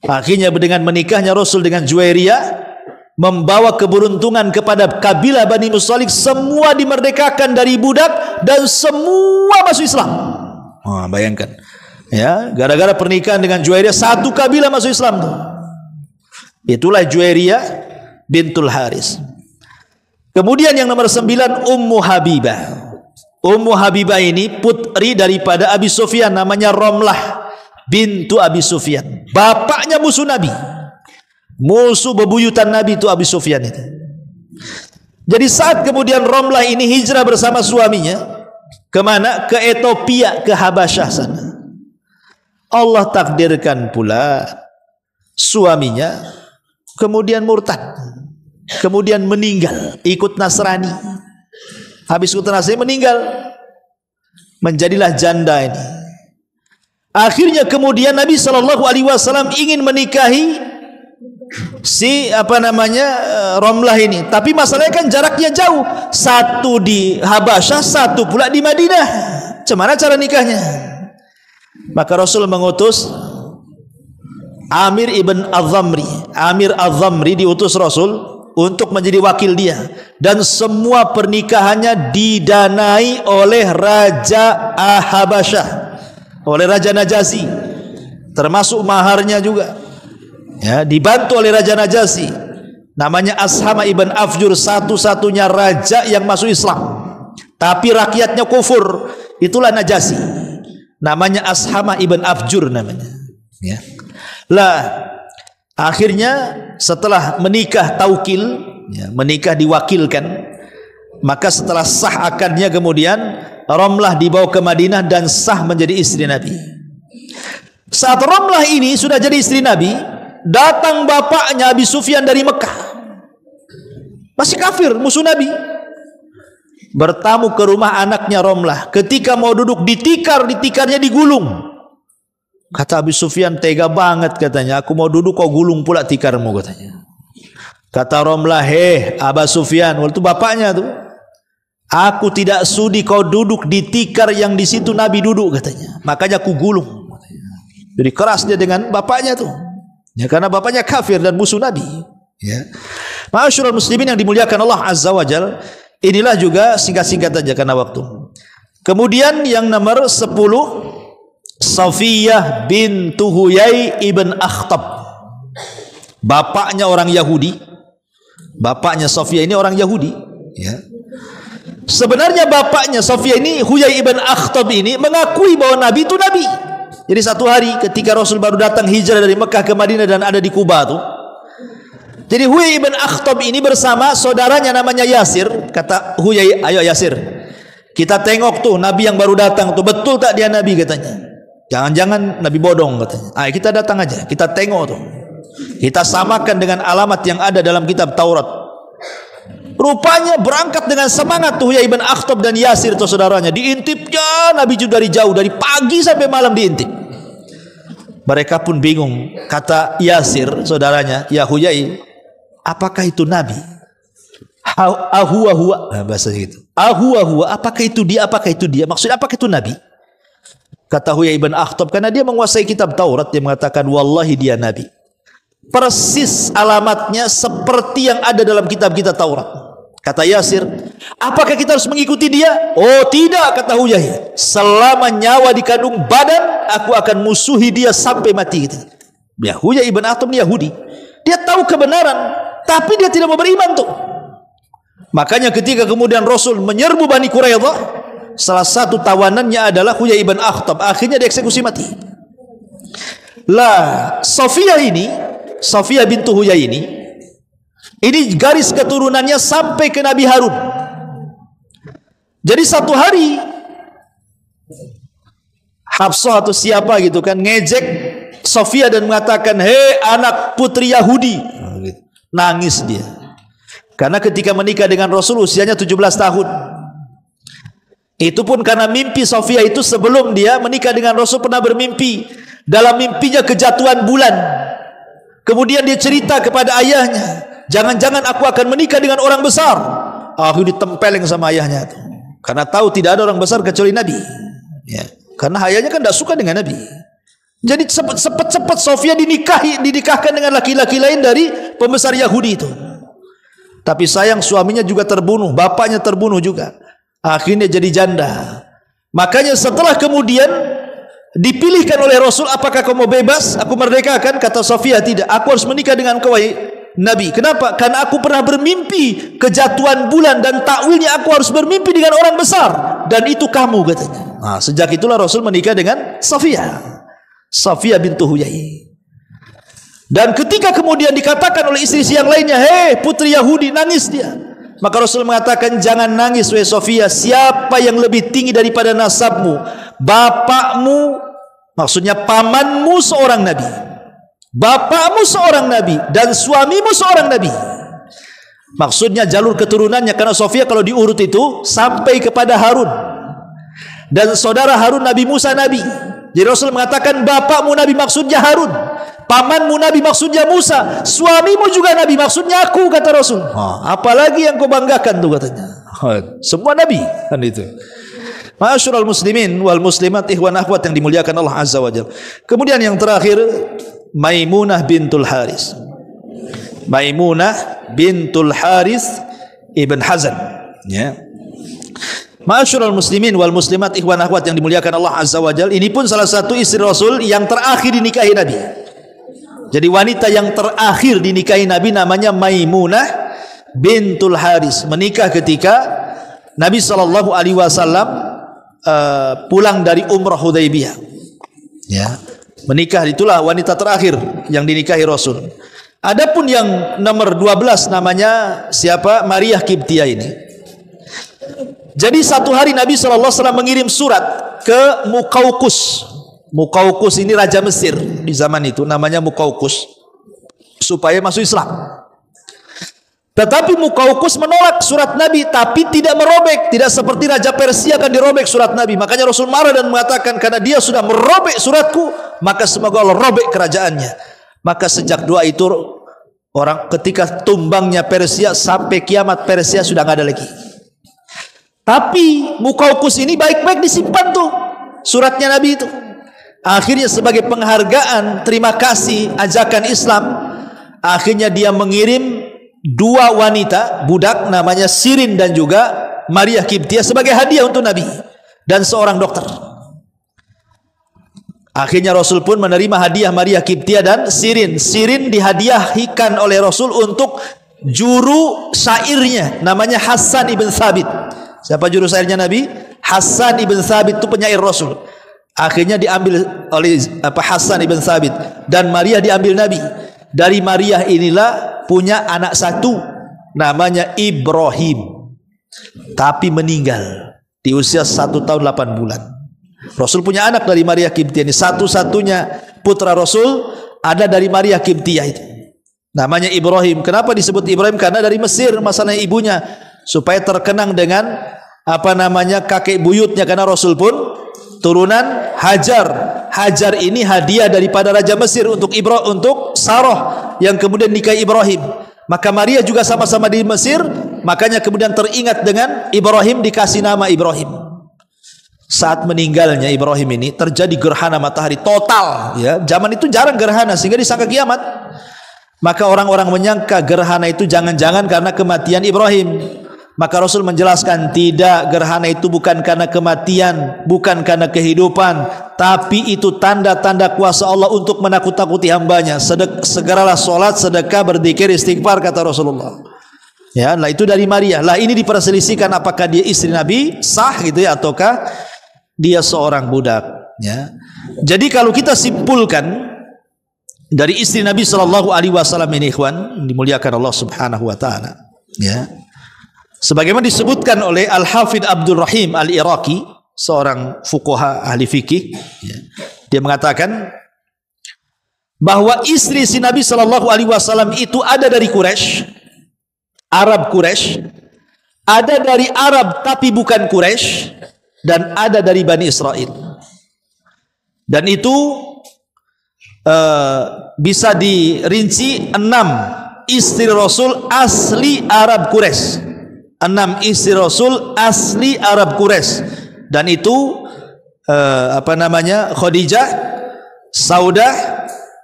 Akhirnya dengan menikahnya Rasul dengan Juwairiyah, membawa keberuntungan kepada kabilah Bani Mustalik, semua dimerdekakan dari budak dan semua masuk Islam. Bayangkan, ya, gara-gara pernikahan dengan Juwairiyah satu kabilah masuk Islam tuh. Itulah Juwairiyah bintul Haris. Kemudian yang nomor 9, Ummu Habibah. Ummu Habibah ini putri daripada Abi Sufyan, namanya Romlah bintu Abi Sufyan. Bapaknya musuh Nabi, musuh bebuyutan Nabi itu Abi Sufyan itu. Jadi saat kemudian Romlah ini hijrah bersama suaminya, kemana? Ke Ethiopia, ke Habasyah sana. Allah takdirkan pula suaminya kemudian murtad, kemudian meninggal, ikut Nasrani. Habis ikut Nasrani meninggal, menjadilah janda ini. Akhirnya kemudian Nabi sallallahu alaihi wasallam ingin menikahi si Romlah ini, tapi masalahnya kan jaraknya jauh, satu di Habasyah, satu pula di Madinah. Gimana cara nikahnya? Maka Rasul mengutus Amir ibn Az-Zamri. Amir Az-Zamri diutus Rasul untuk menjadi wakil dia, dan semua pernikahannya didanai oleh Raja Habasyah, oleh Raja Najasyi, termasuk maharnya juga. Ya, dibantu oleh Raja Najasyi, namanya Ashama ibn Afjur, satu-satunya raja yang masuk Islam, tapi rakyatnya kufur. Itulah Najasyi, namanya Ashama ibn Afjur namanya. Ya. Lah, akhirnya setelah menikah taukil, ya, menikah diwakilkan, maka setelah sah akadnya kemudian Romlah dibawa ke Madinah dan sah menjadi istri Nabi. Saat Romlah ini sudah jadi istri Nabi, datang bapaknya Abi Sufyan dari Mekah, masih kafir, musuh Nabi, bertamu ke rumah anaknya Romlah. Ketika mau duduk ditikarnya digulung. Kata Abi Sufyan, tega banget katanya, aku mau duduk kau gulung pula tikarmu, katanya. Kata Romlah, Aba Sufyan, waktu bapaknya tuh, aku tidak sudi kau duduk di tikar yang di situ Nabi duduk, katanya. Makanya aku gulung. Jadi keras dia dengan bapaknya tuh. Ya, karena bapaknya kafir dan musuh Nabi. Ya. Ma'asyiral muslimin yang dimuliakan Allah Azza wa Jalla, inilah juga singkat-singkat saja karena waktu. Kemudian yang nomor 10, Safiyah bintu Huyai ibn Akhtab. Bapaknya orang Yahudi. Bapaknya Safiyah ini orang Yahudi, ya. Sebenarnya bapaknya Safiyah ini, Huyai ibn Akhtab ini, mengakui bahwa Nabi itu Nabi. Jadi satu hari ketika Rasul baru datang hijrah dari Mekah ke Madinah dan ada di Kuba tuh, jadi Huyai ibn Akhtab ini bersama saudaranya namanya Yasir. Kata Huyai, ayo Yasir, kita tengok tuh Nabi yang baru datang tuh, betul tak dia Nabi, katanya. Jangan-jangan Nabi bodong, katanya. Ayo kita datang aja, kita tengok tuh, kita samakan dengan alamat yang ada dalam kitab Taurat. Rupanya berangkat dengan semangat tuh Huyai ibn Akhtab dan Yasir tuh saudaranya, diintipnya Nabi juga dari jauh, dari pagi sampai malam diintip. Mereka pun bingung. Kata Yasir saudaranya, ya Huyai, apakah itu Nabi? Ahuwa, bahasa gitu. Ahuwa, apakah itu dia? Apakah itu dia? Maksudnya apakah itu Nabi? Kata Huyai ibn Akhtab, karena dia menguasai kitab Taurat, dia mengatakan, wallahi dia Nabi. Persis alamatnya seperti yang ada dalam kitab-kitab Taurat. Kata Yasir, apakah kita harus mengikuti dia? Oh tidak, kata Huyai. Selama nyawa di kandung badan, aku akan musuhi dia sampai mati. Ya, Huyai ibn Akhtab ini Yahudi. Dia tahu kebenaran, tapi dia tidak mau beriman tuh. Makanya ketika kemudian Rasul menyerbu Bani Quraidah, salah satu tawanannya adalah Huyai ibn Akhtab. Akhirnya dieksekusi mati. Lah, Safiyah bintu Huyai ini garis keturunannya sampai ke Nabi Harun. Jadi satu hari Hafsah atau siapa gitu kan, ngejek Sofia dan mengatakan, hei anak putri Yahudi. Nangis dia. Karena ketika menikah dengan Rasul usianya 17 tahun. Itu pun karena mimpi Sofia itu sebelum dia menikah dengan Rasul pernah bermimpi. Dalam mimpinya kejatuhan bulan. Kemudian dia cerita kepada ayahnya, jangan-jangan aku akan menikah dengan orang besar. Aku ditempeleng sama ayahnya itu. Karena tahu tidak ada orang besar kecuali Nabi. Ya. Karena ayahnya kan tidak suka dengan Nabi. Jadi cepat-cepat Sofia didikahkan dengan laki-laki lain dari pembesar Yahudi itu. Tapi sayang suaminya juga terbunuh, bapaknya terbunuh juga. Akhirnya jadi janda. Makanya setelah kemudian dipilihkan oleh Rasul, apakah kau mau bebas? Aku merdekakan. Kata Sofia, tidak. Aku harus menikah dengan kau, Nabi. Kenapa? Karena aku pernah bermimpi kejatuhan bulan dan takwilnya aku harus bermimpi dengan orang besar. Dan itu kamu, katanya. Nah, sejak itulah Rasul menikah dengan Sofia bintu Huyai. Dan ketika kemudian dikatakan oleh istri yang lainnya, hei putri Yahudi, nangis dia. Maka Rasul mengatakan, jangan nangis wahai Sofia. Siapa yang lebih tinggi daripada nasabmu? Bapakmu, maksudnya pamanmu seorang Nabi, bapakmu seorang Nabi, dan suamimu seorang Nabi. Maksudnya jalur keturunannya. Karena Sofia kalau diurut itu sampai kepada Harun, dan saudara Harun Nabi Musa Nabi. Jadi Rasul mengatakan bapakmu Nabi maksudnya Harun, pamanmu Nabi maksudnya Musa, suamimu juga Nabi maksudnya aku, kata Rasul. Apalagi yang kau banggakan tuh, katanya. Semua Nabi kan itu. Ma'asyiral muslimin wal muslimat, ikhwan akhwat yang dimuliakan Allah Azza wa Jalla. Kemudian yang terakhir, Maimunah bintul Haris. Maimunah bintul Haris ibn Hazan, ya. Ma'asyiral muslimin wal muslimat, ikhwan akhwat yang dimuliakan Allah Azza wa Jalla. Ini pun salah satu istri Rasul yang terakhir dinikahi Nabi. Jadi wanita yang terakhir dinikahi Nabi namanya Maimunah bintul Haris. Menikah ketika Nabi SAW pulang dari Umrah Hudaybiyah. Ya, menikah, itulah wanita terakhir yang dinikahi Rasul. Adapun yang nomor 12 namanya siapa? Maria Kiptia ini. Jadi satu hari Nabi SAW mengirim surat ke Muqawqus. Muqawqus ini raja Mesir di zaman itu, namanya Muqawqus, supaya masuk Islam. Tetapi Muqawqus menolak surat Nabi, tapi tidak merobek. Tidak seperti raja Persia akan dirobek surat Nabi. Makanya Rasul marah dan mengatakan, karena dia sudah merobek suratku, maka semoga Allah robek kerajaannya. Maka sejak doa itu, orang ketika tumbangnya Persia, sampai kiamat Persia sudah nggak ada lagi. Tapi Muqawqus ini baik-baik disimpan tuh suratnya Nabi itu. Akhirnya sebagai penghargaan, terima kasih ajakan Islam, akhirnya dia mengirim 2 wanita budak namanya Sirin dan juga Maria Kiptia sebagai hadiah untuk Nabi, dan seorang dokter. Akhirnya Rasul pun menerima hadiah Maria Kiptia dan Sirin. Sirin dihadiahkan oleh Rasul untuk juru syairnya namanya Hasan ibn Thabit. Siapa juru syairnya Nabi? Hasan ibn Thabit itu penyair Rasul. Akhirnya diambil oleh Hasan ibn Thabit, dan Maria diambil Nabi. Dari Maria inilah punya anak satu namanya Ibrahim, tapi meninggal di usia 1 tahun 8 bulan. Rasul punya anak dari Maria Kiptia ini. Satu-satunya putra Rasul ada dari Maria Kiptia itu, namanya Ibrahim. Kenapa disebut Ibrahim? Karena dari Mesir masalahnya ibunya, supaya terkenang dengan kakek buyutnya, karena Rasul pun turunan Hajar. Hajar ini hadiah daripada Raja Mesir untuk Sarah yang kemudian nikahi Ibrahim. Maka Maria juga sama-sama di Mesir, makanya kemudian teringat dengan Ibrahim, dikasih nama Ibrahim. Saat meninggalnya Ibrahim ini terjadi gerhana matahari total, ya. Zaman itu jarang gerhana sehingga disangka kiamat. Maka orang-orang menyangka gerhana itu jangan-jangan karena kematian Ibrahim. Maka Rasul menjelaskan, tidak, gerhana itu bukan karena kematian, bukan karena kehidupan, tapi itu tanda-tanda kuasa Allah untuk menakut-takuti hambanya. Segeralah sholat, sedekah, berzikir, istighfar, kata Rasulullah. Ya, lah itu dari Maria. Lah ini diperselisihkan apakah dia istri Nabi sah gitu ya, ataukah dia seorang budak. Ya. Jadi kalau kita simpulkan dari istri Nabi SAW ini, ikhwan dimuliakan Allah Subhanahu Wa Taala. Ya. Sebagaimana disebutkan oleh Al-Hafidh Abdul Rahim Al-Iraqi, seorang fuqaha ahli fikih, dia mengatakan bahwa istri si Nabi sallallahu alaihi wasallam itu ada dari Quraisy, Arab Quraisy, ada dari Arab tapi bukan Quraisy, dan ada dari Bani Israel. Dan itu bisa dirinci 6 istri Rasul asli Arab Quraisy. 6 istri Rasul asli Arab Quraisy, dan itu Khadijah, Saudah,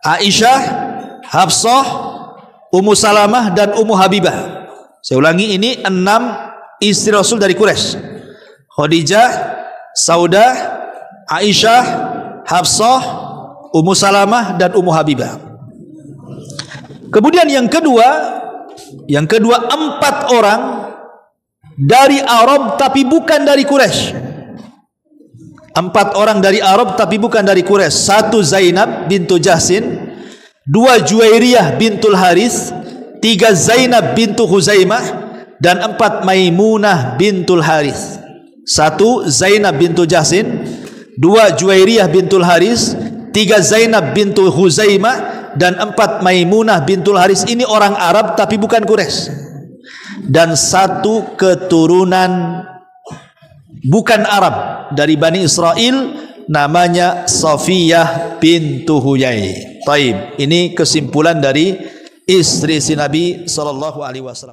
Aisyah, Hafsah, Ummu Salamah, dan Ummu Habibah. Saya ulangi, ini 6 istri Rasul dari Quraisy: Khadijah, Saudah, Aisyah, Hafsah, Ummu Salamah, dan Ummu Habibah. Kemudian yang kedua 4 orang dari Arab tapi bukan dari Quraisy. 4 orang dari Arab tapi bukan dari Quraisy. 1 Zainab bintu Jahsin, 2 Juwairiyah bintul Haris, 3 Zainab bintu Huzaimah, dan 4 Maimunah bintul Haris. 1 Zainab bintu Jahsin, 2 Juwairiyah bintul Haris, 3 Zainab bintu Huzaimah, dan 4 Maimunah bintul Haris. Ini orang Arab tapi bukan Quraisy. Dan 1 keturunan bukan Arab dari Bani Israel, namanya Safiyah bintu Huyai. Taib. Ini kesimpulan dari istri si Nabi sallallahu alaihi wasallam.